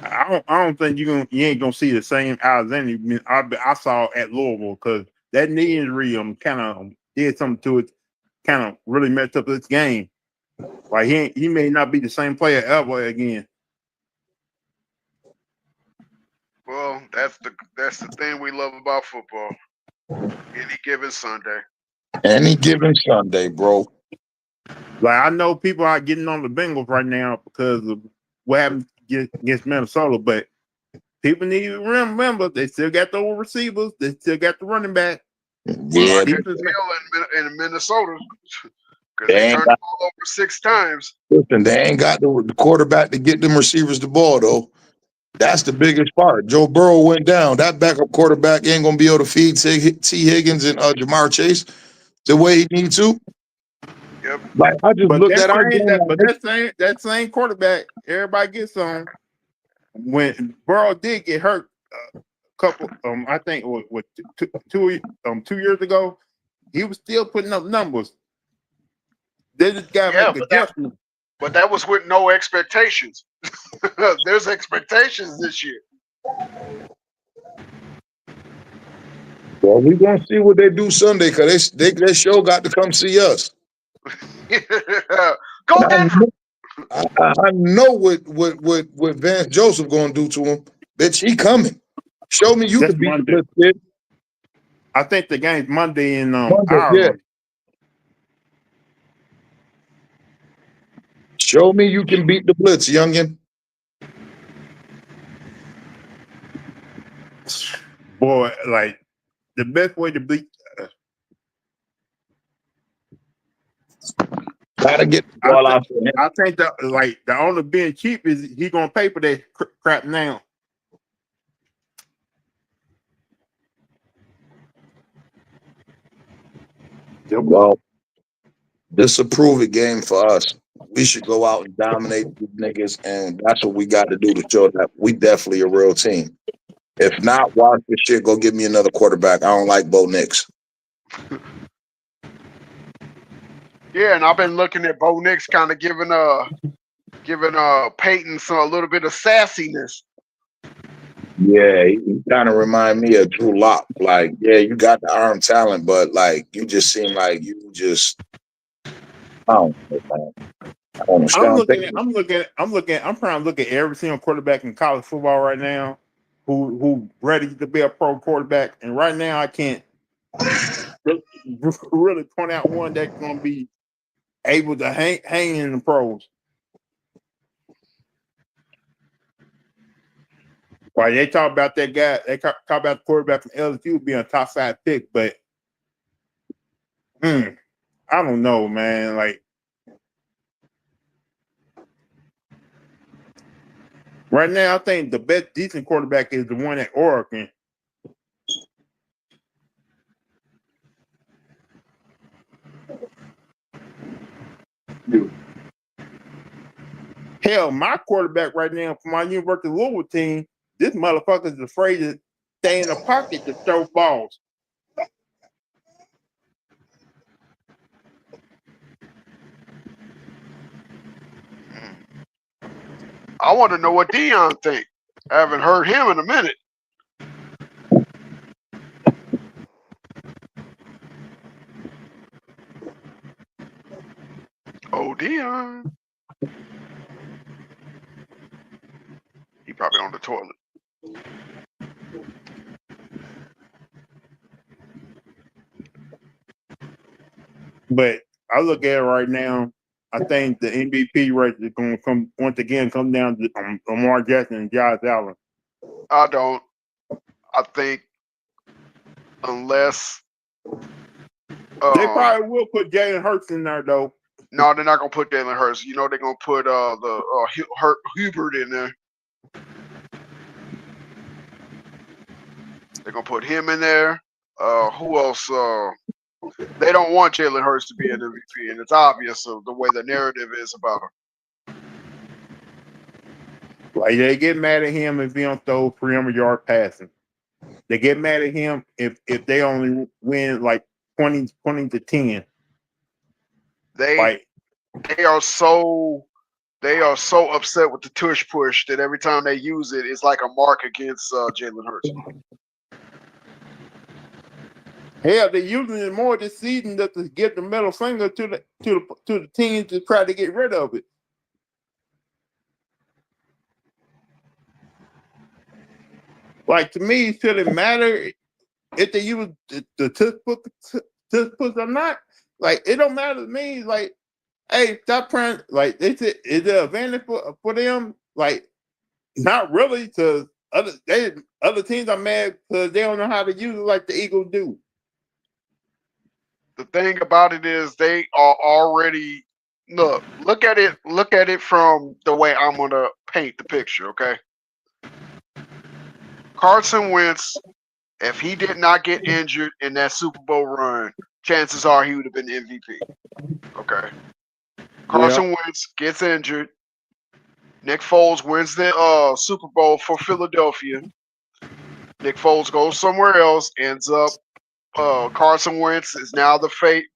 I don't think you ain't gonna see the same Alexander I saw at Louisville, because that knee injury kind of did something to it, kind of really messed up this game. Like he may not be the same player ever again.
Well, that's the thing we love about football. Any given Sunday.
Any given Sunday, bro.
Like I know people are getting on the Bengals right now because of what happened against Minnesota, but people need to remember they still got the receivers, they still got the running back.
Yeah,
in Minnesota, because they turned the ball over 6 times.
Listen, they ain't got the quarterback to get them receivers the ball though. That's the biggest part. Joe Burrow went down. That backup quarterback ain't gonna be able to feed T. Higgins and Jamar Chase the way he needs to.
Yep.
Like I just looked at our game.
That same quarterback, everybody gets on. When Burrow did get hurt a couple, I think what 2 years ago, he was still putting up numbers. They just got to make adjustments.
But that was with no expectations. There's expectations this year.
Well, we gonna see what they do Sunday because they show got to come see us.
Go Denver.
I know what Vance Joseph gonna do to him. Bitch, he coming. Show me you
That's
can beat
Monday.
the Blitz, kid.
I think the game's Monday in
Monday,
Ireland.
Show me you can beat the Blitz, youngin.
Boy, like the best way to beat.
Gotta get the ball out there.
I think that like the owner being cheap is he gonna pay for that crap now.
Well, this a prove it game for us. We should go out and dominate these niggas, and that's what we got to do to show that we definitely a real team. If not, watch this shit. Go get me another quarterback. I don't like Bo Nix.
Yeah, and I've been looking at Bo Nix kind of giving Peyton a little bit of sassiness.
Yeah, he kind of remind me of Drew Lock. Like, yeah, you got the arm talent, but like you just seem like you just I don't know, man. I don't know.
I'm trying to look at every single quarterback in college football right now who ready to be a pro quarterback. And right now I can't really point out one that's gonna be able to hang in the pros. Right, they talk about that guy. They talk about the quarterback from LSU being a top 5 pick, but I don't know, man. Like right now, I think the best decent quarterback is the one at Oregon. Hell, my quarterback right now for my University of Louisville team, this motherfucker is afraid to stay in the pocket to throw balls.
I want to know what Dion think. I haven't heard him in a minute. Oh, Dion. He probably on the toilet.
But I look at it right now. I think the MVP race is going to come down to Lamar Jackson and Josh Allen.
I don't. I think unless
they probably will put Jalen Hurts in there though.
No, they're not gonna put Jalen Hurts. You know they're gonna put Hubert in there. They're gonna put him in there. Who else? They don't want Jalen Hurts to be an MVP, and it's obvious of the way the narrative is about him.
Like they get mad at him if he don't throw 300-yard passing. They get mad at him if they only win like 20 to 10.
They are so upset with the tush push that every time they use it, it's like a mark against Jalen Hurts.
Hell, they're using it more this season to give the middle finger to the team to try to get rid of it. Like to me, it shouldn't matter if they use the tush push or not. Like it don't matter to me. Like, hey, stop trying. Like, is it an advantage for them? Like, not really. To other teams are mad because they don't know how to use it like the Eagles do.
The thing about it is they are already look at it from the way I'm gonna paint the picture, okay? Carson Wentz, if he did not get injured in that Super Bowl run, chances are he would have been MVP. Okay. Carson Wentz gets injured. Nick Foles wins the Super Bowl for Philadelphia. Nick Foles goes somewhere else, ends up Carson Wentz is now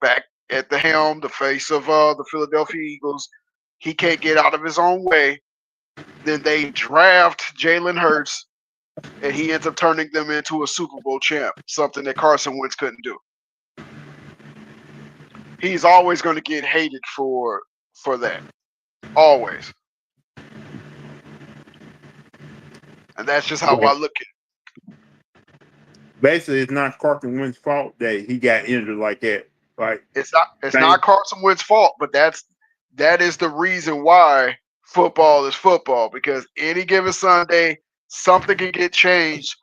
back at the helm, the face of the Philadelphia Eagles. He can't get out of his own way. Then they draft Jalen Hurts. and he ends up turning them into a Super Bowl champ, something that Carson Wentz couldn't do. He's always going to get hated for that. Always. And that's just how I look at it.
Basically, it's not Carson Wentz's fault that he got injured like that. Like
It's not Carson Wentz's fault, but that is the reason why football is football, because any given Sunday, something can get changed.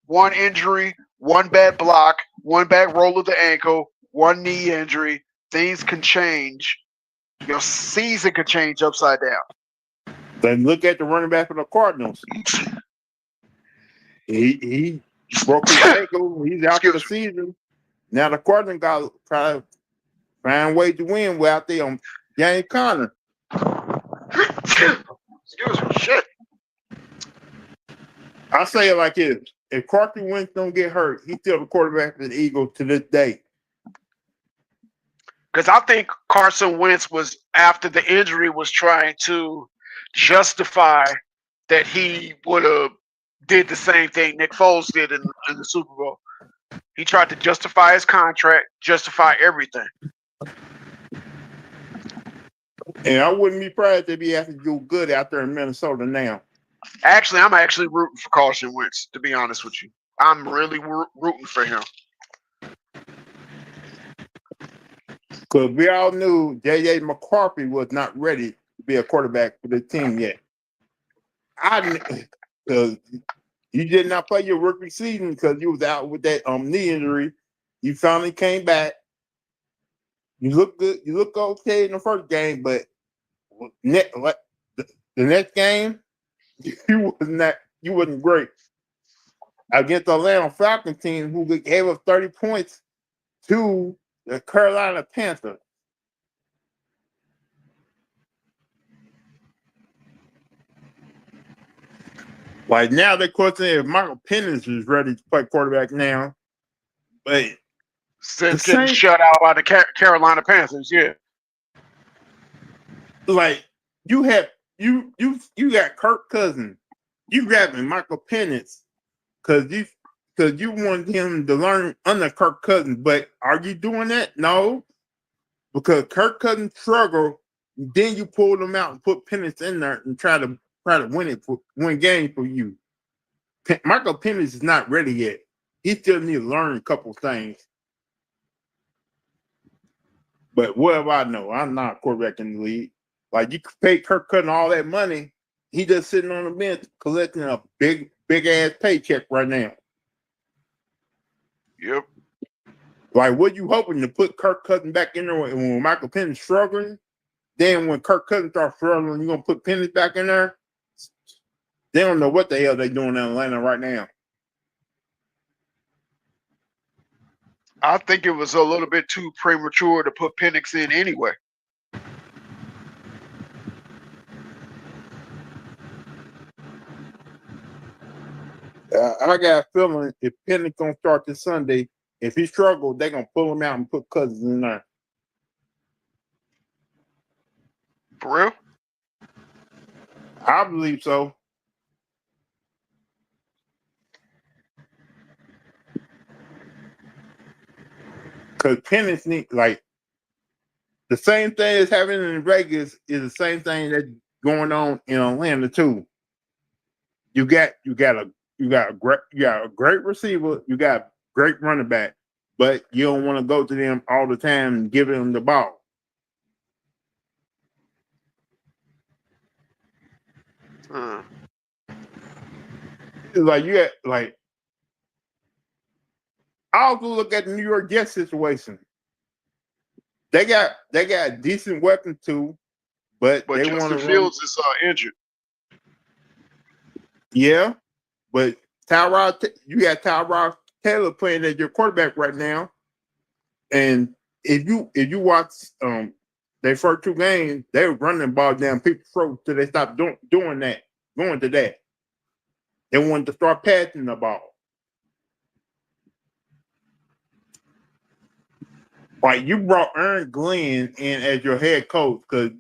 One injury, one bad block, one bad roll of the ankle, one knee injury, things can change. Your season could change upside down.
Then look at the running back for the Cardinals. He broke his ankle. He's out for the season. Now the Cardinals got to try to find a way to win without there on James Conner.
Excuse me, shit.
I say it like this: if Carson Wentz don't get hurt, he's still the quarterback of the Eagles to this day.
Because I think Carson Wentz was, after the injury, was trying to justify that he would have did the same thing Nick Foles did in the Super Bowl. He tried to justify his contract, justify everything.
And I wouldn't be surprised if he has to do good out there in Minnesota now.
Actually, I'm actually rooting for Carson Wentz, to be honest with you. I'm really rooting for him.
Because we all knew J.J. McCarthy was not ready to be a quarterback for the team yet. Because you did not play your rookie season because you was out with that knee injury. You finally came back. You look good. You look okay in the first game, but the next game, you wasn't great. Against the Atlanta Falcons team, who gave up 30 points to the Carolina Panthers. Like now, they're questioning if Michael Penix is ready to play quarterback now. But
since getting shut out by the Carolina Panthers, yeah.
Like you got Kirk Cousins, you grabbing Michael Penix because you want him to learn under Kirk Cousins. But are you doing that? No, because Kirk Cousins struggled. Then you pull them out and put Penix in there and try to win games for you. Michael Penix is not ready yet. He still need to learn a couple things. But what do I know? I'm not a quarterback in the league. Like you pay Kirk Cousins all that money, he just sitting on the bench collecting a big ass paycheck right now.
Yep.
Like what you hoping to put Kirk Cousins back in there when Michael Penix struggling? Then when Kirk Cousins starts struggling, you're gonna put Penix back in there? They don't know what the hell they're doing in Atlanta right now.
I think it was a little bit too premature to put Penix in anyway.
I got a feeling if Penix gonna start this Sunday, if he struggles, they're gonna pull him out and put Cousins in there.
For real?
I believe so. Because Penix need like the same thing that's happening in Vegas is the same thing that's going on in Atlanta too. You got a great receiver, you got a great running back, but you don't want to go to them all the time and give them the ball. It's like you got like I also look at the New York Jets situation. They got a decent weapon too, but they want to
Justin Fields is injured.
Yeah, but you got Tyrod Taylor playing as your quarterback right now, and if you watch their first two games, they were running the ball down people's throats till they stopped doing that, going to that. They wanted to start passing the ball. Like you brought Aaron Glenn in as your head coach because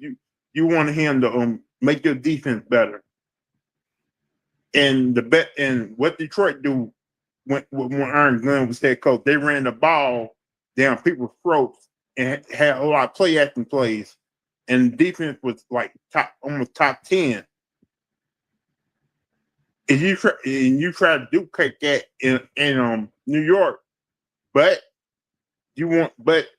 you wanted him to make your defense better. And what Detroit do when Aaron Glenn was head coach, they ran the ball down people's throats and had a lot of play acting plays. And defense was like almost top 10. If you try to duplicate that in New York, but but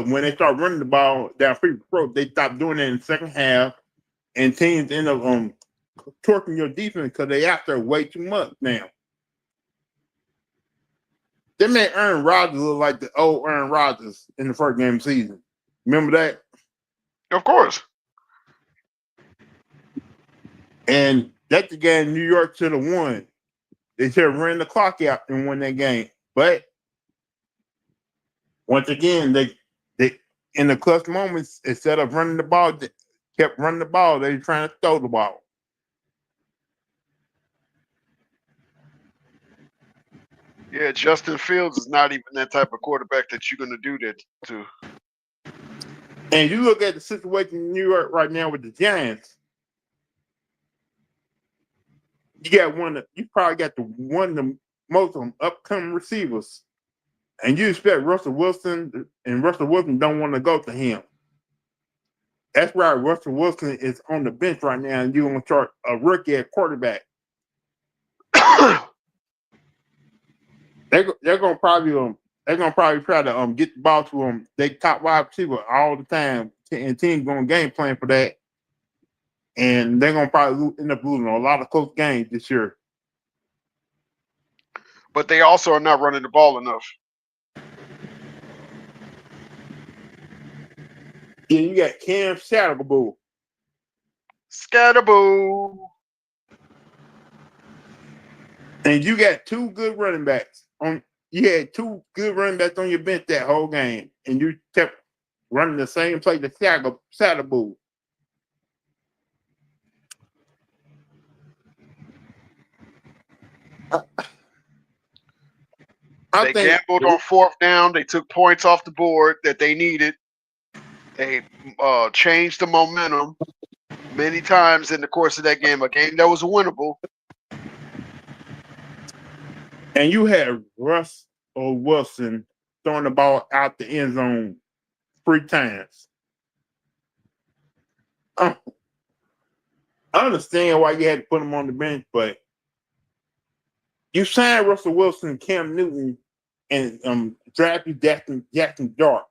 when they start running the ball down people's throats, they stop doing that in the second half, and teams end up torquing your defense because they out there way too much now. They made Aaron Rodgers look like the old Aaron Rodgers in the first game of the season. Remember that?
Of course.
And that's the game New York should have won. They should have ran the clock out and won that game. But once again, they in the clutch moments, instead of running the ball, they kept running the ball. They were trying to throw the ball.
Yeah, Justin Fields is not even that type of quarterback that you're going to do that to.
And you look at the situation in New York right now with the Giants. You probably got one of the most upcoming receivers, and you expect Russell Wilson, and Russell Wilson don't want to go to him. That's why Russell Wilson is on the bench right now, and you're going to start a rookie at quarterback. They're going to probably try to get the ball to they top wide receiver all the time, and teams going to game plan for that. And they're going to probably end up losing a lot of close games this year.
But they also are not running the ball enough.
Yeah, you got Cam Scatterboo.
Scatterboo.
And you got two good running backs. You had two good running backs on your bench that whole game, and you kept running the same play to Scatterboo.
They gambled on fourth down. They took points off the board that they needed. They changed the momentum many times in the course of that game. A game that was winnable.
And you had Russ or Wilson throwing the ball out the end zone 3 times. I understand why you had to put him on the bench, but you signed Russell Wilson, Cam Newton, and drafted Jackson Dart.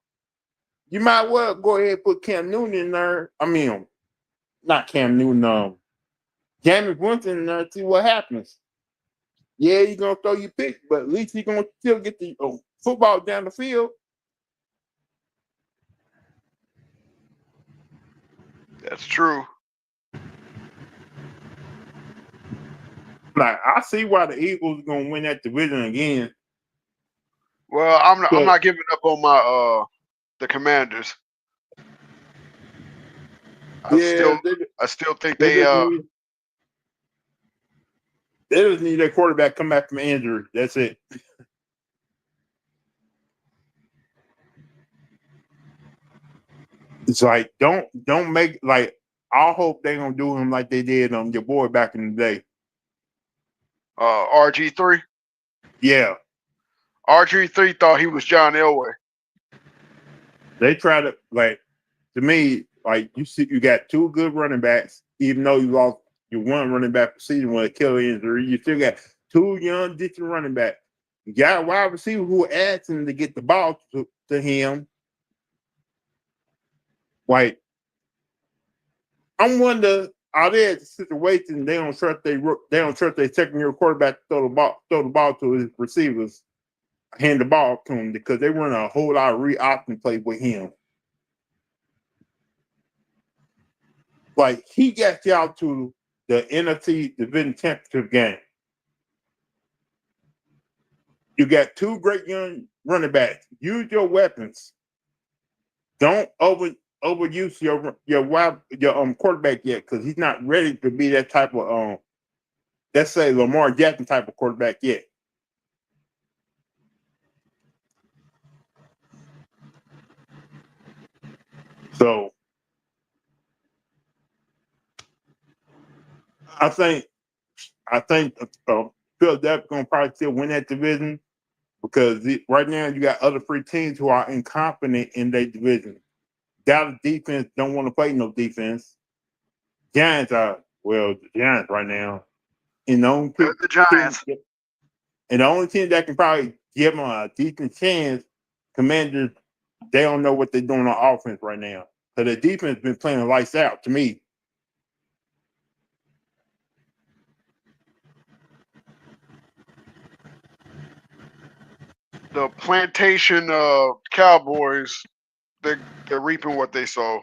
You might well go ahead and put Cam Newton in there. I mean, not Cam Newton, Jameis Winston in there, see what happens. Yeah, you're going to throw your pick, but at least you're going to still get the football down the field.
That's true.
Like, I see why the Eagles are going to win that division again.
Well, I'm not giving up on my the Commanders. I still think they
just need their quarterback come back from injury. That's it. It's like don't make like I hope they don't do him like they did on your boy back in the day.
RG3.
Yeah,
RG3 thought he was John Elway.
they try to to me you got 2 good running backs, even though you lost your one running back for season with a killer injury. You still got 2 young, decent running backs. You got a wide receiver who asking to get the ball to him. Like, I'm wondering, are there situations they don't trust their second year quarterback to throw the ball to his receivers, hand the ball to him because they run a whole lot of option play with him. Like, he got you out to the NFC Division Championship game. You got 2 great young running backs. Use your weapons. Don't overuse your quarterback yet, because he's not ready to be that type of let's say Lamar Jackson type of quarterback yet. So I think Philadelphia gonna probably still win that division because right now you got other three teams who are incompetent in their division. Dallas defense don't want to play no defense. Giants are the Giants right now. And the only
They're the Giants.
and the only team that can probably give them a decent chance, Commanders, they don't know what they're doing on offense right now. So the defense been playing lights out to me.
The plantation Cowboys, they're reaping what they sow.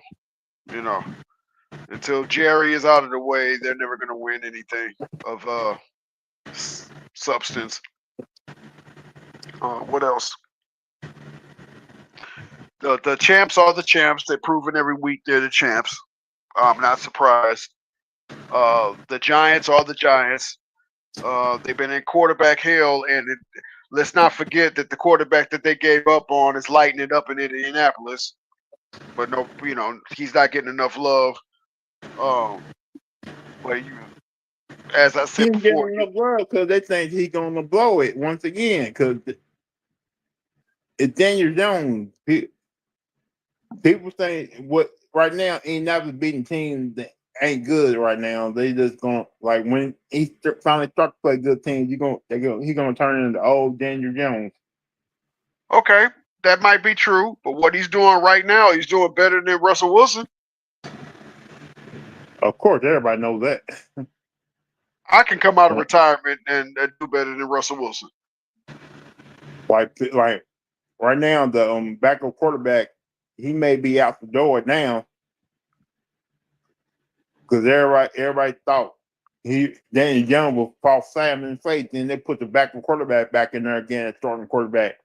You know, until Jerry is out of the way, they're never going to win anything of substance. What else? The champs are the champs. They're proven every week they're the champs. I'm not surprised. The Giants are the Giants. They've been in quarterback hell, and let's not forget that the quarterback that they gave up on is lighting it up in Indianapolis. But no, he's not getting enough love. But as I said
He's
before,
getting the world because they think he's gonna blow it once again. Because it's Daniel Jones. People think what right now Indianapolis beating teams that ain't good right now. They just gonna like when he finally start to play good teams, he's gonna turn into old Daniel Jones.
okay, that might be true, but what he's doing right now, he's doing better than Russell Wilson.
Of course, everybody knows that.
I can come out of retirement and do better than Russell Wilson.
Like right now, the backup quarterback, he may be out the door now because everybody thought Daniel Jones will fall flat in faith, and they put the backup quarterback back in there again as starting quarterback,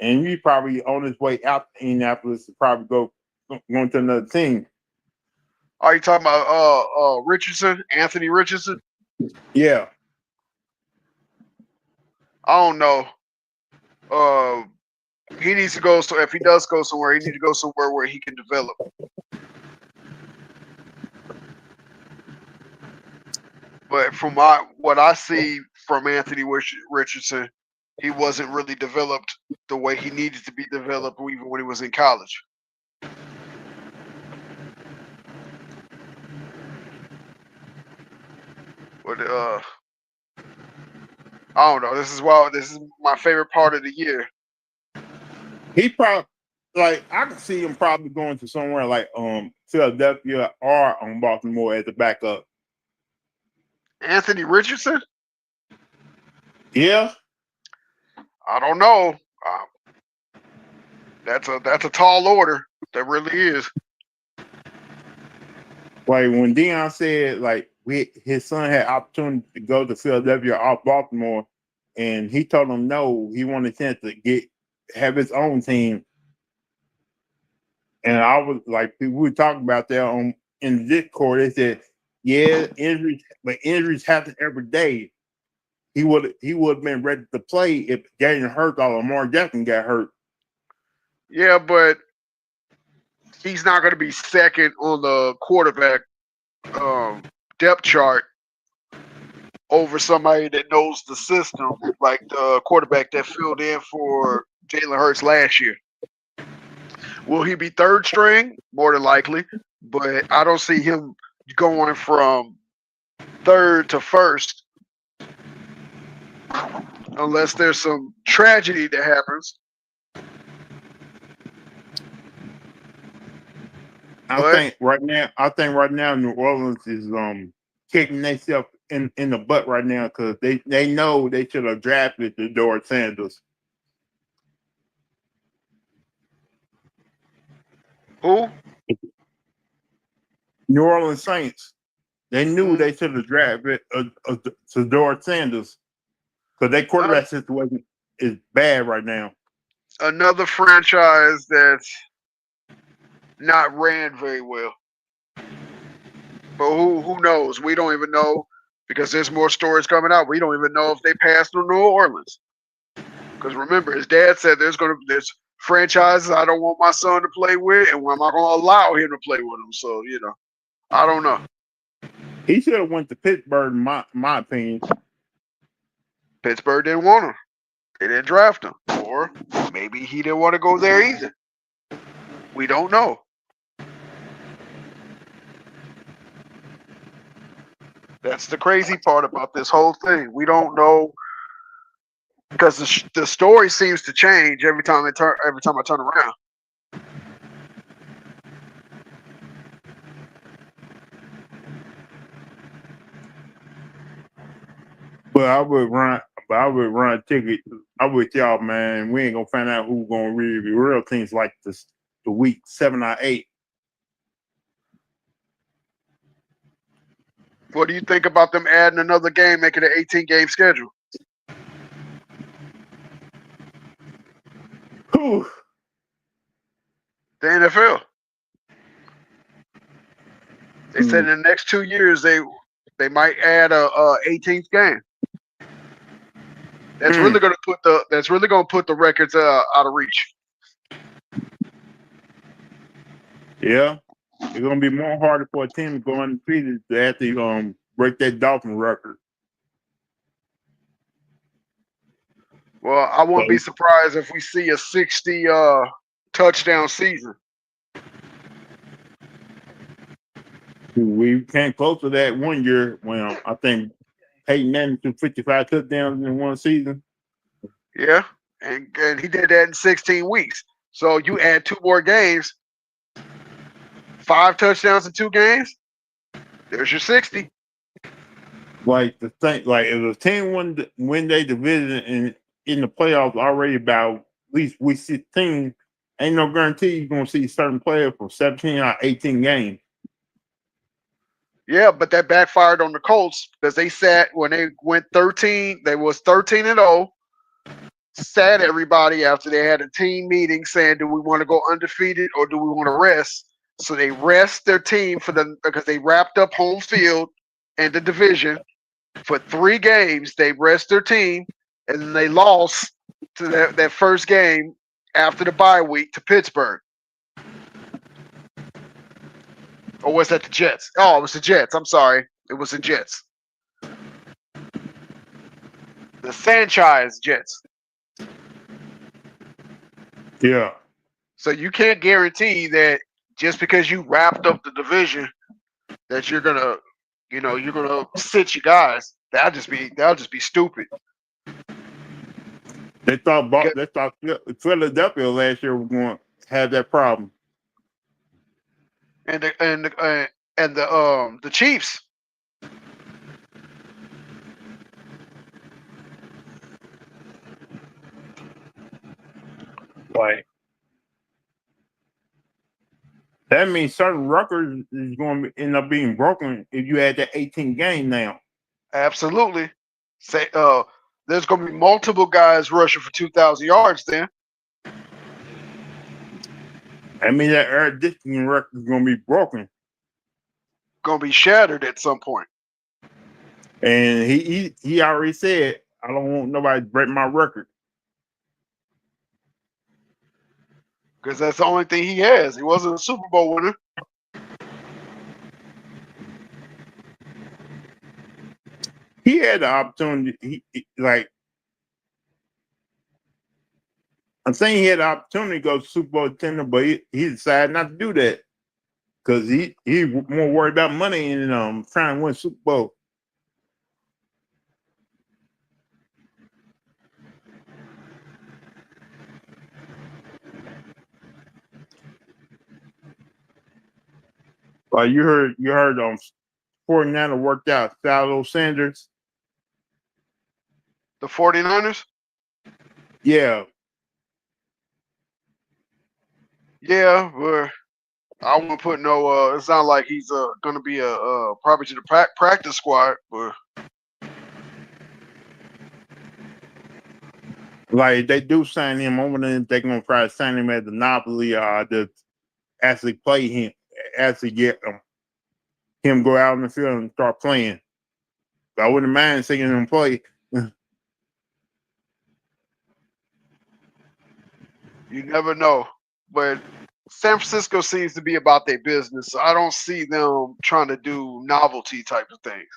and he's probably on his way out to Indianapolis to probably going to another team.
Are you talking about Richardson, Anthony Richardson?
Yeah.
I don't know. He needs to go. So if he does go somewhere, he needs to go somewhere where he can develop. But from what I see from Anthony Richardson, he wasn't really developed the way he needed to be developed, even when he was in college. But I don't know. This is my favorite part of the year.
He probably I can see him probably going to somewhere like Philadelphia or Baltimore as a backup.
Anthony Richardson?
Yeah.
I don't know. That's a tall order. That really is.
Like when Deion said his son had opportunity to go to Philadelphia or Baltimore, and he told him no, he wanted a chance to have his own team. And I was like, we were talking about that in the Discord. They said, yeah, injuries happen every day. He would have been ready to play if Jalen Hurts or Lamar Jackson got hurt.
Yeah, but he's not going to be second on the quarterback depth chart over somebody that knows the system, like the quarterback that filled in for Jalen Hurts last year. Will he be third string? More than likely, but I don't see him going from third to first unless there's some tragedy that happens.
I think right now New Orleans is kicking themselves in the butt right now because they know they should have drafted Deion Sanders.
Who?
New Orleans Saints. They knew they should have drafted Deion Sanders because their quarterback situation is bad right now.
Another franchise that's not ran very well. But who knows? We don't even know because there's more stories coming out. We don't even know if they passed through New Orleans. Because remember, his dad said there's franchises I don't want my son to play with, and I'm not going to allow him to play with them. So, I don't know.
He should have went to Pittsburgh, in my opinion.
Pittsburgh didn't want him. They didn't draft him. Or maybe he didn't want to go there either. We don't know. That's the crazy part about this whole thing. We don't know because the story seems to change every time I turn around.
But I would run a ticket. I would y'all, man. We ain't gonna find out who's gonna really be real teams like this the week 7 or 8.
What do you think about them adding another game, making an 18-game schedule?
Whew.
The NFL. They said in the next 2 years they might add a 18th game. That's really going to put the records out of reach.
Yeah, it's gonna be more harder for a team to go undefeated to actually break that Dolphin record.
Well, I wouldn't be surprised if we see a 60 touchdown season.
We came close to that one year when I think Peyton Manning threw 55 touchdowns in one season.
Yeah, and he did that in 16 weeks. So you add 2 more games, 5 touchdowns in 2 games. There's your 60.
Like the thing, like if a team win their division in the playoffs already about at least week 16, ain't no guarantee you're gonna see certain players for 17 or 18 games.
Yeah, but that backfired on the Colts because they sat when they went 13. They was 13-0. Sat everybody after they had a team meeting saying, "Do we want to go undefeated or do we want to rest?" So they rest their team because they wrapped up home field and the division for 3 games. They rest their team and then they lost to that first game after the bye week to Pittsburgh. Or was that the Jets? Oh, it was the Jets. I'm sorry. It was the Jets. The franchise Jets.
Yeah.
So you can't guarantee that just because you wrapped up the division that you're gonna sit your guys. That'll just be stupid.
They thought Philadelphia last year was going to have that problem.
And the Chiefs.
Like that means certain records is going to end up being broken if you add that 18 game now.
Absolutely. Say there's going to be multiple guys rushing for 2,000 yards then.
I mean that Eric Dixon record is going to be broken.
Going to be shattered at some point.
And he already said, I don't want nobody to break my record.
Because that's the only thing he has. He wasn't a Super Bowl winner.
He had the opportunity. I'm saying he had the opportunity to go to Super Bowl contender, but he decided not to do that because he more worried about money and trying to win Super Bowl. You heard 49er worked out Salvo Sanders.
The 49ers?
Yeah.
Yeah, but I wouldn't put no. It's not like he's going to be probably to the practice squad. But
Like they do sign him over there, they're going to try to sign him as the Monopoly to actually play him, actually get him go out in the field and start playing. But I wouldn't mind seeing him play.
you never know. But San Francisco seems to be about their business. So I don't see them trying to do novelty type of things.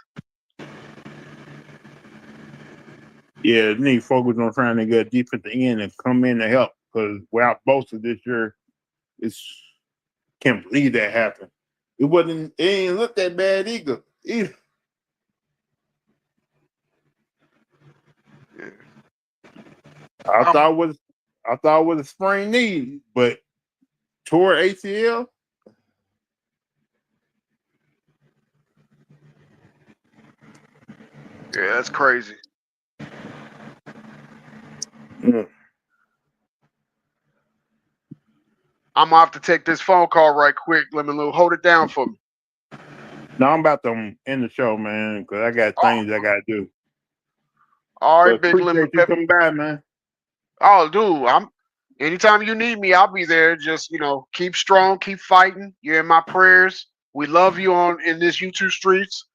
Yeah, they need focus on trying to get deep at the end and come in to help. Because without Bosa this year, it's can't believe that happened. It ain't look that bad either.
Yeah.
I thought it was a sprained knee, but tore ACL.
Yeah, that's crazy.
Mm.
I'm gonna have to take this phone call right quick. Let me hold it down for me.
No, I'm about to end the show, man, because I got things I gotta do.
All right,
But
big lemon
appreciate you
pepper.
coming by, man.
Oh, dude, anytime you need me, I'll be there. Just keep strong, keep fighting. You're in my prayers. We love you in this YouTube streets,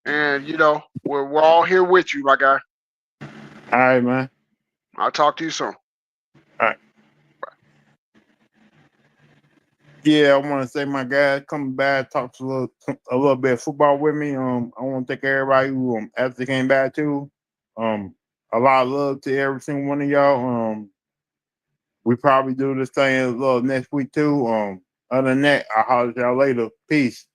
and we're all here with you, my guy.
All right, man.
I'll talk to you soon.
All right. Yeah, I want to say my guy coming back, talks a little bit of football with me. I want to thank everybody who actually came back too. A lot of love to every single one of y'all. We probably do this thing a little next week too. Other than that, I'll holler at y'all later. Peace.